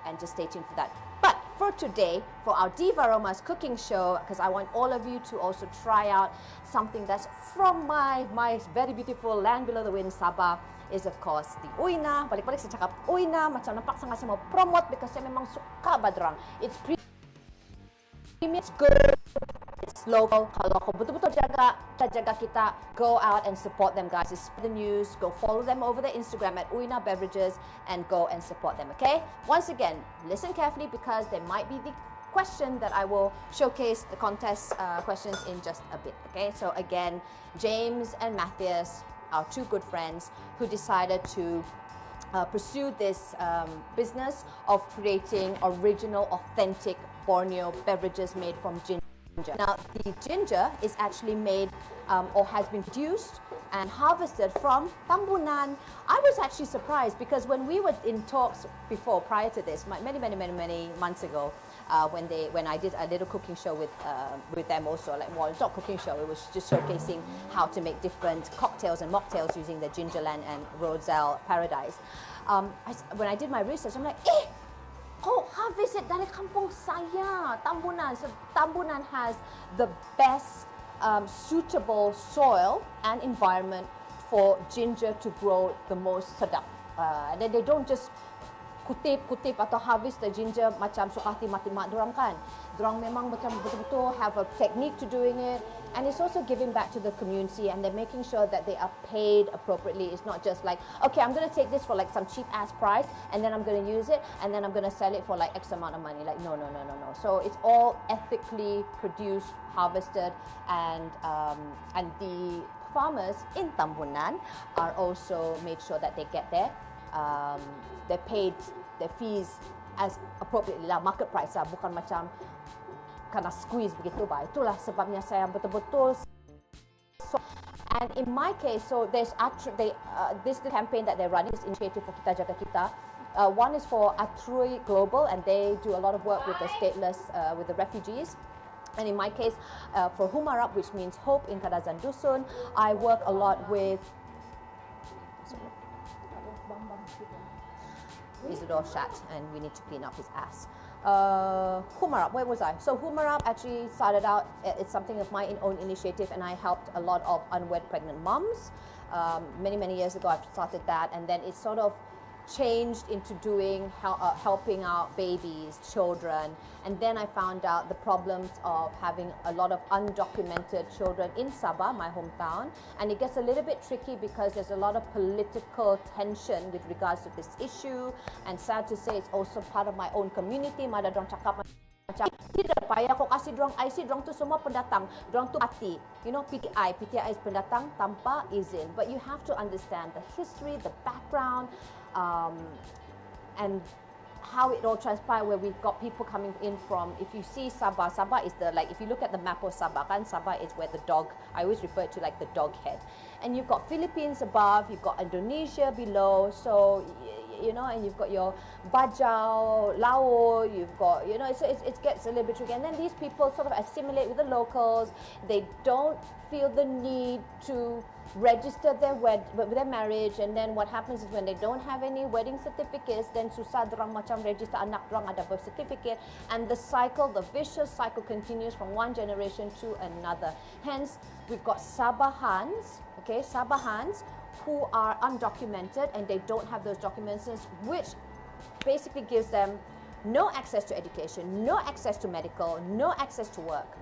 and just stay tuned for that. But for today, for our Diva Aromas cooking show, because I want all of you to also try out something that's from my very beautiful land below the wind, Sabah, is of course the Oina. Balik-balik saya cakap Oina, macam nampak sangat saya mau promote because saya memang suka badrang. It's premium, it's good, it's local. Kalau kau betul-betul jaga kita, go out and support them, guys. It's the news. Go follow them over their Instagram at Oina Beverages and go and support them, okay? Once again, listen carefully because there might be the question that I will showcase the contest questions in just a bit, okay? So again, James and Matthias, our two good friends who decided to pursue this business of creating original, authentic Borneo beverages made from ginger. Now, the ginger is actually made or has been produced and harvested from Tambunan. I was actually surprised because when we were in talks before, prior to this, many months ago, when I did a little cooking show with them also, like, well, it's not cooking show, it was just showcasing how to make different cocktails and mocktails using the Gingerland and Roselle Paradise. When I did my research, I'm like, oh, harvest it dari kampung saya, Tambunan. So Tambunan has the best suitable soil and environment for ginger to grow the most sedap. And then they don't just kutip atau harvest the ginger macam suka hati mati-mak dorang kan. Dorang memang macam betul-betul have a technique to doing it, and it's also giving back to the community, and they're making sure that they are paid appropriately. It's not just like, okay, I'm going to take this for like some cheap ass price and then I'm going to use it and then I'm going to sell it for like X amount of money. Like no. So it's all ethically produced, harvested, and the farmers in Tambunan are also made sure that they get there. They're paid their fees as appropriately lah, market price lah, bukan macam kena squeeze begitu ba. Itulah sebabnya saya betul-betul. And in my case, so there's actually this campaign that they're running, this initiative for Kita Jaga Kita. One is for Atrui Global, and they do a lot of work with the stateless, with the refugees. And in my case, for Humarap, which means hope in Kadazan Dusun, I work a lot with. Is the door shut and we need to clean up his ass. Humarap, where was I? So Humarap actually started out, it's something of my own initiative, and I helped a lot of unwed pregnant moms. Many years ago I started that, and then it sort of changed into doing helping out babies, children, and then I found out the problems of having a lot of undocumented children in Sabah, my hometown, and it gets a little bit tricky because there's a lot of political tension with regards to this issue, and sad to say it's also part of my own community. Mada dorang cakap macam tidak payah kau kasih dorang IC, dorang tu semua pendatang, dorang tu hati. You know, PTI is pendatang tanpa izin, but you have to understand the history, the background, and how it all transpired, where we've got people coming in from, if you see Sabah is the, like, if you look at the map of Sabah, kan, Sabah is where the dog, I always refer to like the dog head, and you've got Philippines above, you've got Indonesia below, so you know, and you've got your bajau, lao, you've got, you know, so it gets a little bit tricky. And then these people sort of assimilate with the locals. They don't feel the need to register their marriage, and then what happens is when they don't have any wedding certificates, then susah dorang macam register anak dorang ada birth certificate, and the vicious cycle continues from one generation to another. Hence, we've got Sabahans, okay, Sabahans who are undocumented and they don't have those documents, which basically gives them no access to education, no access to medical, no access to work.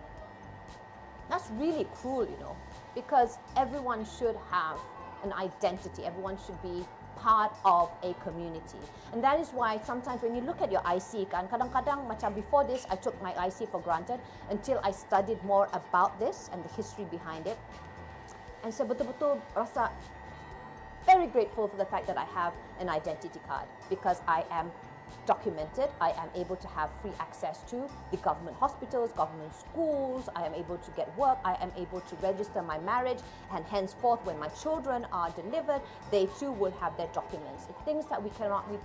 That's really cruel, you know, because everyone should have an identity. Everyone should be part of a community. And that is why sometimes when you look at your IC, kan, kadang-kadang macam before this, I took my IC for granted until I studied more about this and the history behind it. And so betul-betul rasa very grateful for the fact that I have an identity card, because I am documented. I am able to have free access to the government hospitals, government schools. I am able to get work. I am able to register my marriage, and henceforth when my children are delivered, they too will have their documents. It's things that we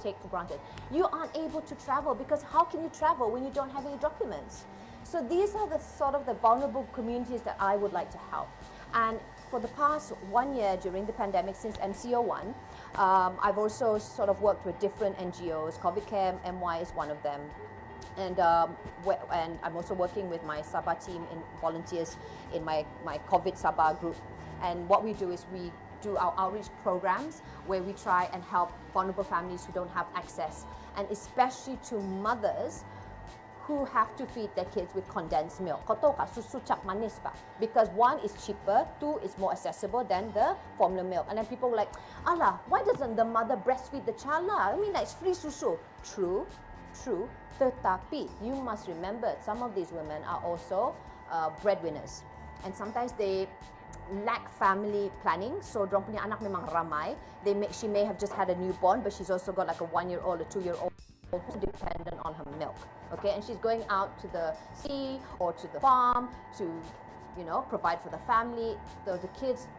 take for granted. You aren't able to travel, because how can you travel when you don't have any documents? So these are the sort of the vulnerable communities that I would like to help. And for the past 1 year during the pandemic, since MCO1, I've also sort of worked with different NGOs. COVID Care MY is one of them. And I'm also working with my Sabah team in volunteers in my COVID Sabah group. And what we do is we do our outreach programs where we try and help vulnerable families who don't have access, and especially to mothers who have to feed their kids with condensed milk. Kau tahu tak, susu cap manis pak? Because one is cheaper, two is more accessible than the formula milk. And then people were like, Allah, why doesn't the mother breastfeed the child lah? I mean, like, it's free susu. True. Tetapi you must remember, some of these women are also breadwinners, and sometimes they lack family planning. So dorang punya anak memang ramai. She may have just had a newborn, but she's also got like a 1-year-old, a 2-year-old who's dependent on her milk, okay, and she's going out to the sea or to the farm to, you know, provide for the family. The kids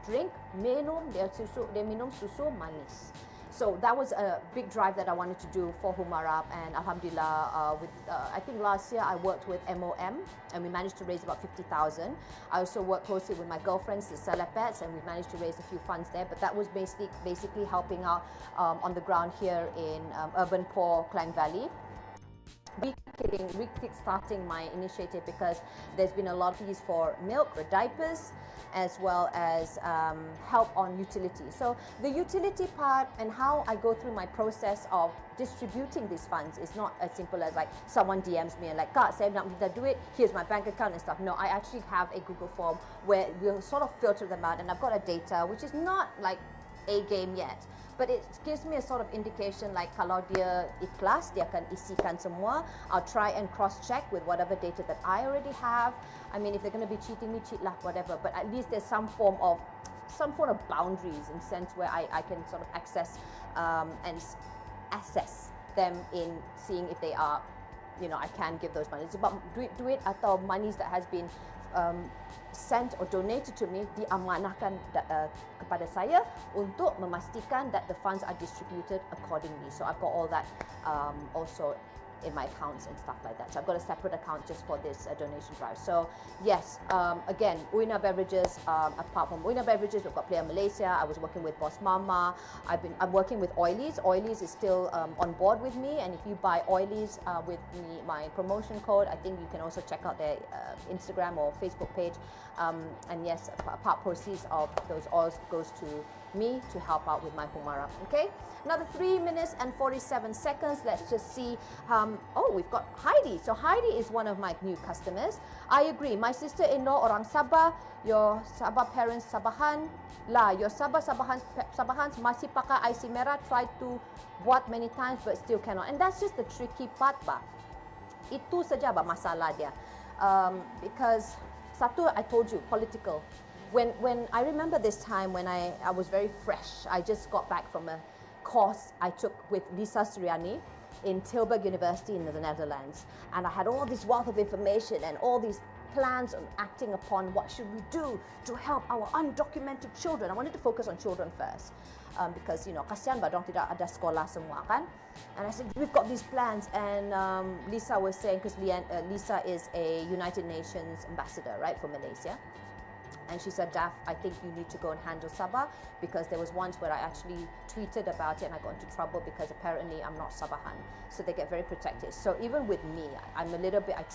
minum susu manis. So that was a big drive that I wanted to do for Humarap, and Alhamdulillah, I think last year I worked with MOM and we managed to raise about 50,000. I also worked closely with my girlfriends, the Salepets, and we managed to raise a few funds there, but that was basically helping out on the ground here in urban poor Klang Valley. Kick-starting my initiative because there's been a lot of fees for milk or diapers, as well as help on utility. So the utility part and how I go through my process of distributing these funds is not as simple as like someone DMs me and like, Kak, saya nak minta duit, here's my bank account and stuff. No, I actually have a Google form where we'll sort of filter them out, and I've got a data which is not like a game yet, but it gives me a sort of indication like kalau dia ikhlas, dia akan isikan semua. I'll try and cross-check with whatever data that I already have. I mean, if they're going to be cheating me, cheat lah, whatever, but at least there's some form of boundaries in sense where I can sort of access and assess them in seeing if they are, you know, I can give those money. It's about duit atau monies that has been sent or donated to me, diamanahkan kepada saya untuk memastikan that the funds are distributed accordingly. So I've got all that also in my accounts and stuff like that. So I've got a separate account just for this donation drive. So yes, again, Oina Beverages, apart from Oina Beverages, we've got Player Malaysia. I was working with Boss Mama. I'm working with Oilies. Oilies is still on board with me, and if you buy Oilies with my promotion code, I think you can also check out their Instagram or Facebook page. And yes, part proceeds of those oils goes to me to help out with my Humarap. Okay, another 3 minutes and 47 seconds. Let's just see. Oh, we've got Heidi. So Heidi is one of my new customers. I agree. My sister-in-law orang Sabah, your Sabah parents Sabahan lah. Your Sabahans masih pakai IC merah. Tried to buat many times but still cannot. And that's just the tricky part, bah. Itu saja bah masalah dia. Because satu, I told you, political. When I remember this time when I was very fresh. I just got back from a course I took with Lisa Suryani in Tilburg University in the Netherlands, and I had all this wealth of information and all these plans on acting upon what should we do to help our undocumented children. I wanted to focus on children first. Because, you know, kasihan ba dong tidak ada sekolah semua kan? And I said, we've got these plans. And Lisa was saying, because Lisa is a United Nations ambassador, right, for Malaysia. And she said, Daph, I think you need to go and handle Sabah, because there was once where I actually tweeted about it and I got into trouble because apparently I'm not Sabahan. So they get very protected. So even with me, I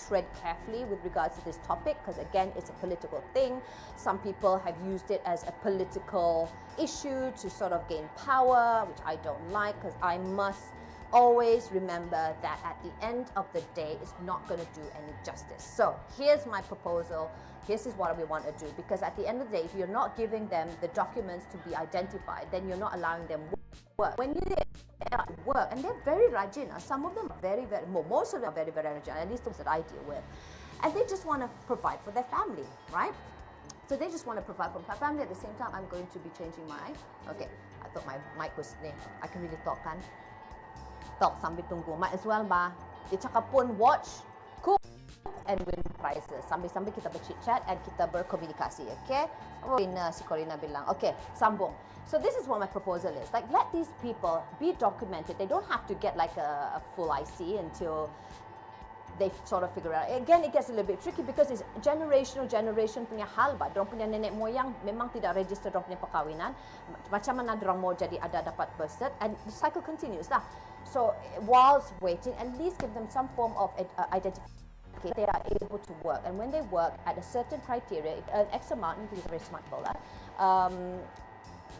tread carefully with regards to this topic, because again, it's a political thing. Some people have used it as a political issue to sort of gain power, which I don't like, because I must always remember that at the end of the day, it's not going to do any justice. So here's my proposal. This is what we want to do, because at the end of the day, if you're not giving them the documents to be identified, then you're not allowing them work. When you work, and they're very rajin, some of them are very, most of them are very, very rajin, at least those that I deal with, and they just want to provide for their family, right? So they just want to provide for my family. At the same time, I'm going to be changing my, okay, I thought my mic was, I can really talk kan? Talk sambil tunggu, might as well ba, dia cakap pun watch, cook, and win prizes. Sambil-sambil kita berchit-chat and kita berkomunikasi, okay? Si Corina bilang, okay, sambung. So this is what my proposal is. Like, let these people be documented. They don't have to get like a full IC until they sort of figure out. Again, it gets a little bit tricky because it's generation punya hal ba. Dorang punya nenek moyang memang tidak register dorang punya perkahwinan. Macam mana dorang mau jadi ada dapat birth cert, and the cycle continues lah. So whilst waiting, at least give them some form of identification. They are able to work, and when they work at a certain criteria, if an X amount, because it's very smart about that,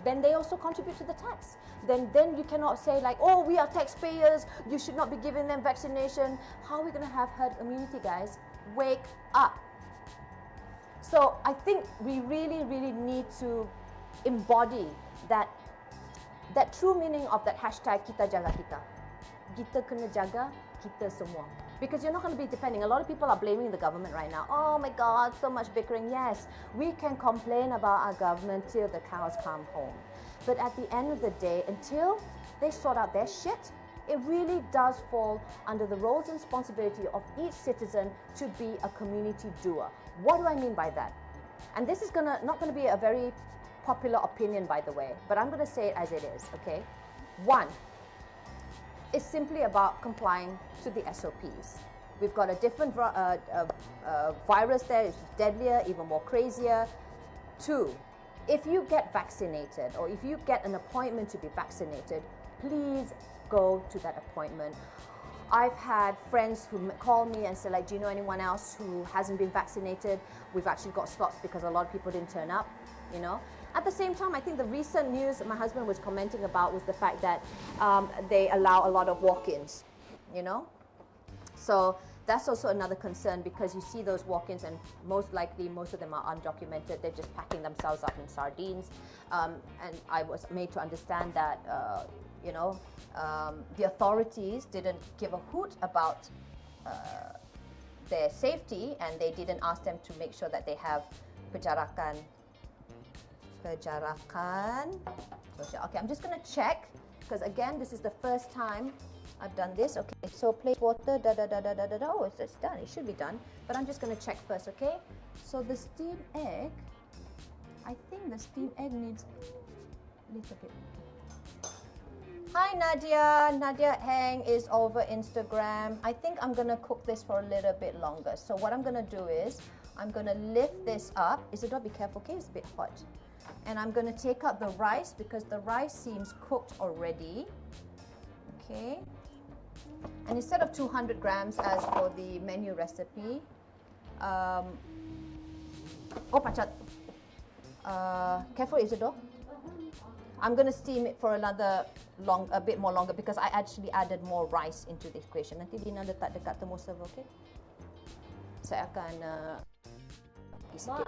then they also contribute to the tax. Then you cannot say like, oh, we are taxpayers, you should not be giving them vaccination. How are we going to have herd immunity, guys? Wake up. So I think we really, really need to embody that true meaning of that hashtag kita jaga kita. Kita kena jaga kita semua. Because you're not going to be depending. A lot of people are blaming the government right now. Oh my God, so much bickering. Yes, we can complain about our government till the cows come home. But at the end of the day, until they sort out their shit, it really does fall under the roles and responsibility of each citizen to be a community doer. What do I mean by that? And this is not going to be a very popular opinion, by the way, but I'm going to say it as it is, okay? One, it's simply about complying to the SOPs. We've got a different virus there, it's deadlier, even more crazier. Two, if you get vaccinated or if you get an appointment to be vaccinated, please go to that appointment. I've had friends who call me and say like, do you know anyone else who hasn't been vaccinated? We've actually got slots because a lot of people didn't turn up, you know. At the same time, I think the recent news my husband was commenting about was the fact that they allow a lot of walk-ins, you know. So that's also another concern, because you see those walk-ins and most likely most of them are undocumented. They're just packing themselves up in sardines. And I was made to understand that, you know, the authorities didn't give a hoot about their safety, and they didn't ask them to make sure that they have penjarakan. Okay, I'm just going to check, because again, this is the first time I've done this. Okay, so place water, oh, it's done, it should be done, but I'm just going to check first, okay? So the steamed egg, I think the steamed egg needs a little bit. Hi Nadia Hang is over Instagram. I think I'm going to cook this for a little bit longer. So what I'm going to do is, I'm going to lift this up. Isidore, be careful, okay? It's a bit hot. And I'm going to take out the rice, because the rice seems cooked already. Okay. And instead of 200 grams as for the menu recipe, oh, Pachat. Careful, Isidore. I'm going to steam it for a bit more longer, because I actually added more rice into the equation. Nanti Dina letak dekat thermoserve, okay? Saya akan sikit.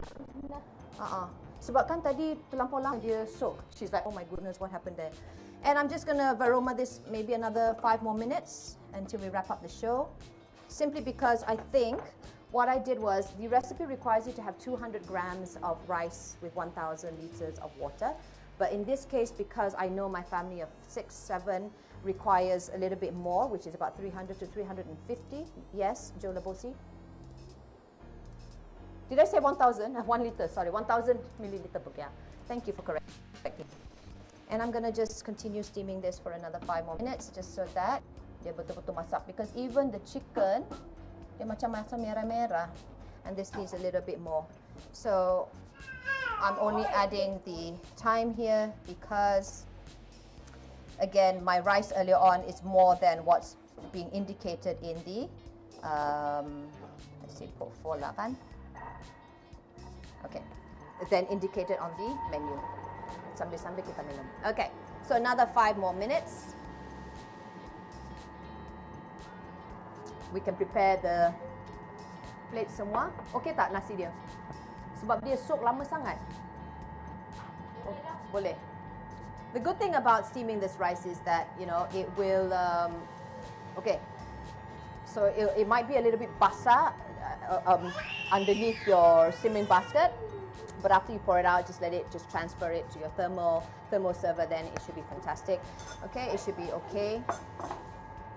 Sebab kan tadi terlampau lama dia soak. She's like, oh my goodness, what happened there? And I'm just going to varoma this maybe another 5 more minutes until we wrap up the show. Simply because I think what I did was, the recipe requires you to have 200 grams of rice with 1,000 liters of water. But in this case, because I know my family of 6, 7 requires a little bit more, which is about 300 to 350. Yes, Joe Labosi? Did I say 1,000? 1 liter, sorry, 1,000 milliliter book, yeah. Thank you for correcting. And I'm gonna just continue steaming this for another 5 more minutes, just so that dia betul-betul masak. Because even the chicken, dia macam merah-merah, and this needs a little bit more. So I'm only adding the thyme here because, again, my rice earlier on is more than what's being indicated in the, let's see, put 4 lah kan? Okay, then indicated on the menu. Sambil-sambil kita minum. Okay, so another 5 more minutes. We can prepare the plate semua. Okay tak nasi dia? Sebab dia soak lama sangat. Oh, boleh. The good thing about steaming this rice is that, you know, it will, okay, so it might be a little bit basah underneath your simmering basket, but after you pour it out, just let it just transfer it to your thermal server, then it should be fantastic. Okay, it should be okay.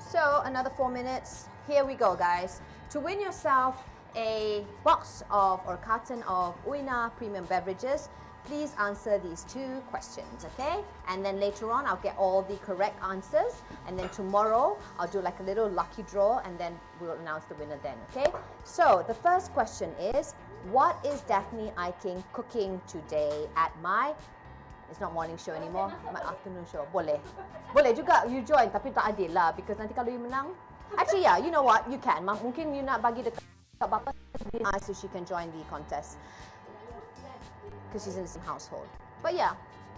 So another 4 minutes. Here we go, guys. To win yourself a box of or carton of Oina premium beverages, please answer these 2 questions, okay? And then later on, I'll get all the correct answers. And then tomorrow, I'll do like a little lucky draw, and then we'll announce the winner then, okay? So the first question is, what is Daphne Iking cooking today at my, it's not morning show anymore, my afternoon show. Boleh. Boleh juga you join, tapi tak adil lah. Because nanti kalau you menang, actually yeah, you know what, you can. Mungkin you nak bagi dekat bapa so she can join the contest. Because she's in the same household. But yeah,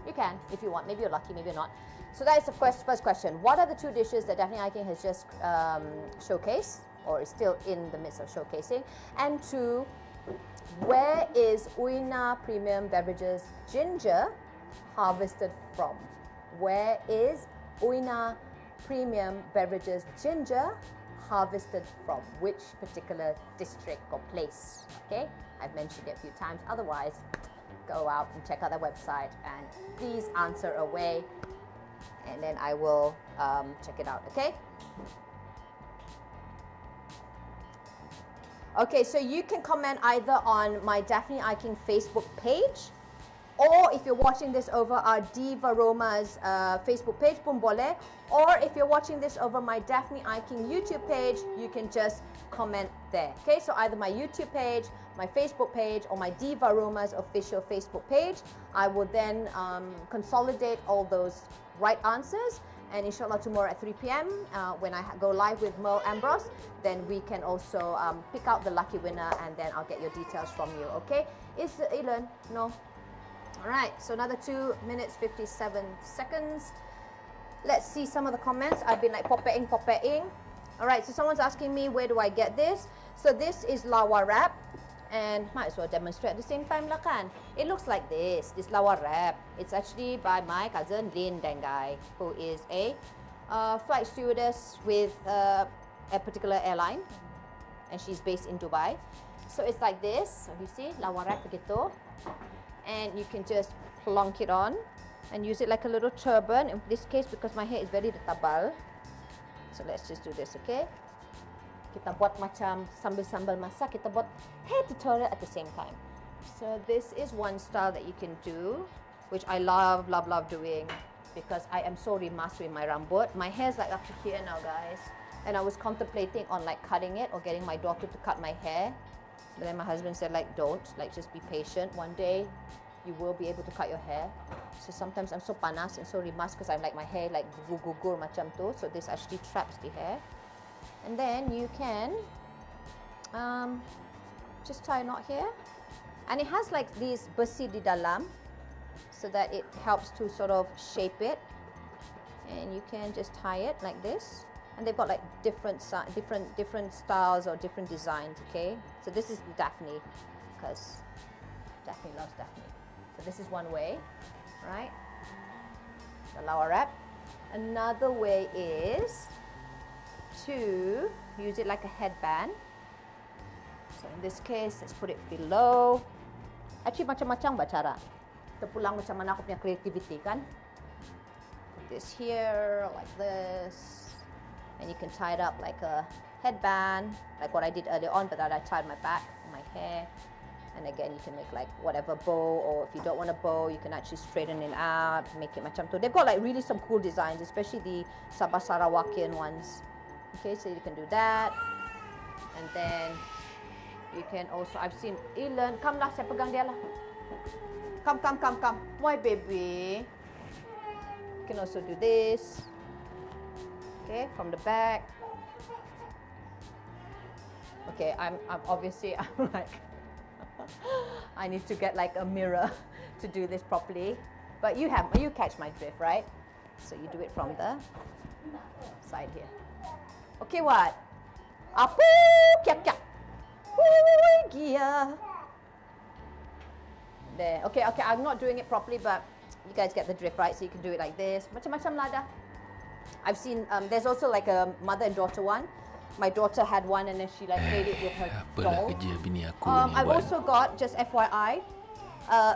you can if you want. Maybe you're lucky, maybe you're not. So that is the first question. What are the 2 dishes that Daphne Iking has just showcased, or is still in the midst of showcasing? And 2, where is Oina Premium Beverages ginger harvested from? Where is Oina Premium Beverages ginger harvested from? Which particular district or place? Okay, I've mentioned it a few times. Otherwise, go out and check out their website and please answer away, and then I will check it out, okay? Okay, so you can comment either on my Daphne Iking Facebook page, or if you're watching this over our Diva Roma's Facebook page, pun boleh, or if you're watching this over my Daphne Iking YouTube page, you can just comment there. Okay, so either my YouTube page, my Facebook page, or my Diva Roma's official Facebook page. I will then consolidate all those right answers, and inshallah tomorrow at 3 p.m. When I go live with Merle Ambrose, then we can also pick out the lucky winner, and then I'll get your details from you. Okay, is Elon? No. All right, so another 2 minutes 57 seconds. Let's see some of the comments. I've been like popping. All right, so someone's asking me, where do I get this? So this is lawa wrap, and might as well demonstrate at the same time lah kan. It looks like this lawa wrap. It's actually by my cousin Lin Dengai, who is a flight stewardess with a particular airline, and she's based in Dubai. So it's like this, so you see, lawa wrap begitu, and you can just plonk it on and use it like a little turban. In this case, because my hair is very tabal, so let's just do this, okay? Kita buat macam sambil-sambil masak, kita buat hair tutorial at the same time. So this is one style that you can do, which I love doing, because I am so rimas with my rambut. My hair is like up to here now, guys. And I was contemplating on like cutting it or getting my daughter to cut my hair. But then my husband said like, don't, like just be patient. One day you will be able to cut your hair. So sometimes I'm so panas and so rimas because I'm like my hair like gugur macam tu. So this actually traps the hair. And then you can just tie a knot here. And it has like these besi di dalam, so that it helps to sort of shape it. And you can just tie it like this. And they've got like different styles or different designs, okay? So this is Daphne, because Daphne loves Daphne. So this is one way, right? The lawa wrap. Another way is to use it like a headband. So in this case, let's put it below. Actually, macam-macam cara. Terpulang macam mana aku punya creativity kan? Put this here, like this. And you can tie it up like a headband, like what I did earlier on, but that I tied my back, my hair. And again, you can make like whatever bow, or if you don't want a bow, you can actually straighten it out, make it macam tu. They've got like really some cool designs, especially the Sabah Sarawakian ones. Okay, so you can do that. And then you can also, I've seen Ilan, come lah, saya pegang dia lah. Come. My baby. You can also do this. Okay, from the back. Okay, I'm obviously, I'm like, I need to get like a mirror to do this properly. But you catch my drift, right? So you do it from the side here. Okay, what? Apu, kyak. Gia. There. Okay, I'm not doing it properly, but you guys get the drift, right? So you can do it like this. Macam-macam lah dah. I've seen, there's also like a mother and daughter one. My daughter had one and then she like played it with her doll. I've also got, just FYI,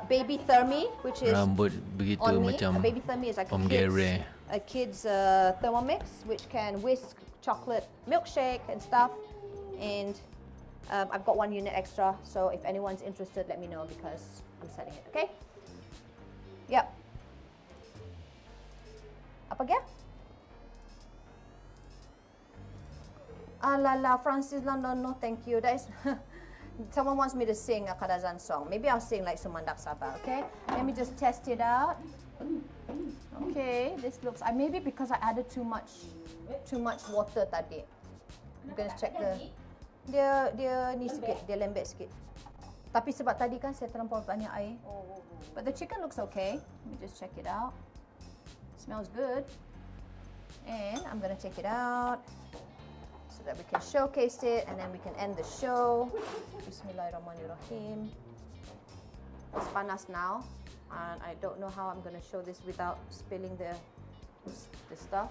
baby thermi, which is rambut begitu on me. macam A baby thermi is like a kid's thermomix, which can whisk chocolate milkshake and stuff. And I've got 1 unit extra, so if anyone's interested, let me know because I'm selling it. Okay? Yep. Apa dia? La Francis, no, thank you. That is someone wants me to sing a Kadazan song. Maybe I'll sing like Sumandak Sabah, okay? Let me just test it out. Okay, this looks, maybe because I added too much water tadi. I'm gonna check dia ni sikit, dia lembek sikit. Tapi sebab tadi kan saya terlampau banyak air. But the chicken looks okay. Let me just check it out. Smells good. And I'm gonna take it out so that we can showcase it and then we can end the show. Bismillahirrahmanirrahim. It's panas now, and I don't know how I'm going to show this without spilling the stuff.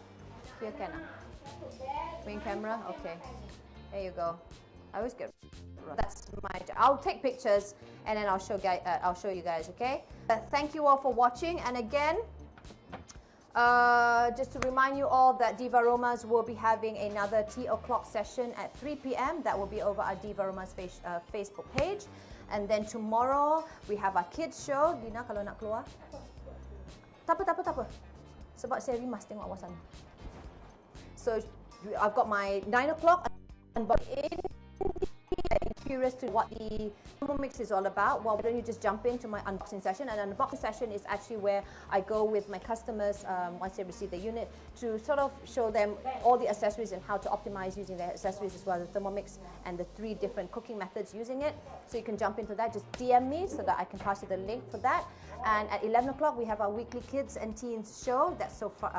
Here, can I? Main camera? Okay. There you go. I always get. That's my. I'll take pictures and then I'll show you guys. Okay. Thank you all for watching, and again. Just to remind you all that Diva Romas will be having another tea o'clock session at 3 p.m. That will be over our Diva Romas Facebook page. And then tomorrow we have our kids show. Dina kalau nak keluar. Tak apa. Sebab saya rimas tengok awak sana. So I've got my 9 o'clock and curious to what the Thermomix is all about, well, why don't you just jump into my unboxing session? And an unboxing session is actually where I go with my customers once they receive the unit to sort of show them all the accessories and how to optimize using the accessories as well as the Thermomix and the 3 different cooking methods using it. So you can jump into that. Just DM me so that I can pass you the link for that. And at 11 o'clock we have our weekly kids and teens show. That's so far.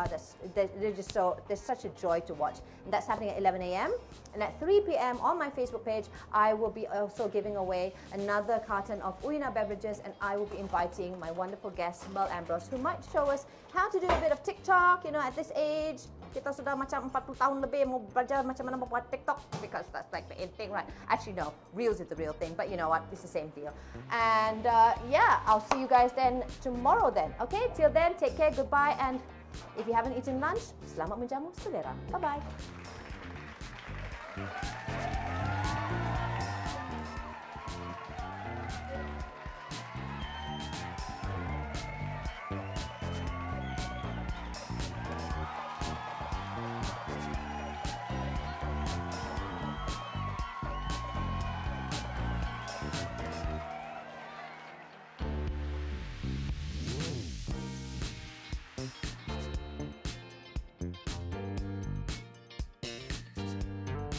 There's such a joy to watch. And that's happening at 11 a.m. And at 3 p.m. on my Facebook page, I will be also giving away another carton of Oina beverages, and I will be inviting my wonderful guest Mel Ambrose, who might show us how to do a bit of TikTok. You know, at this age, kita sudah macam 40 tahun lebih mau belajar macam mana membuat TikTok, because that's like the in thing, right? Actually, no, Reels is the real thing, but you know what? It's the same deal. And yeah, I'll see you guys then tomorrow then. Okay, till then, take care, goodbye, and if you haven't eaten lunch, selamat menjamu selera. Bye-bye.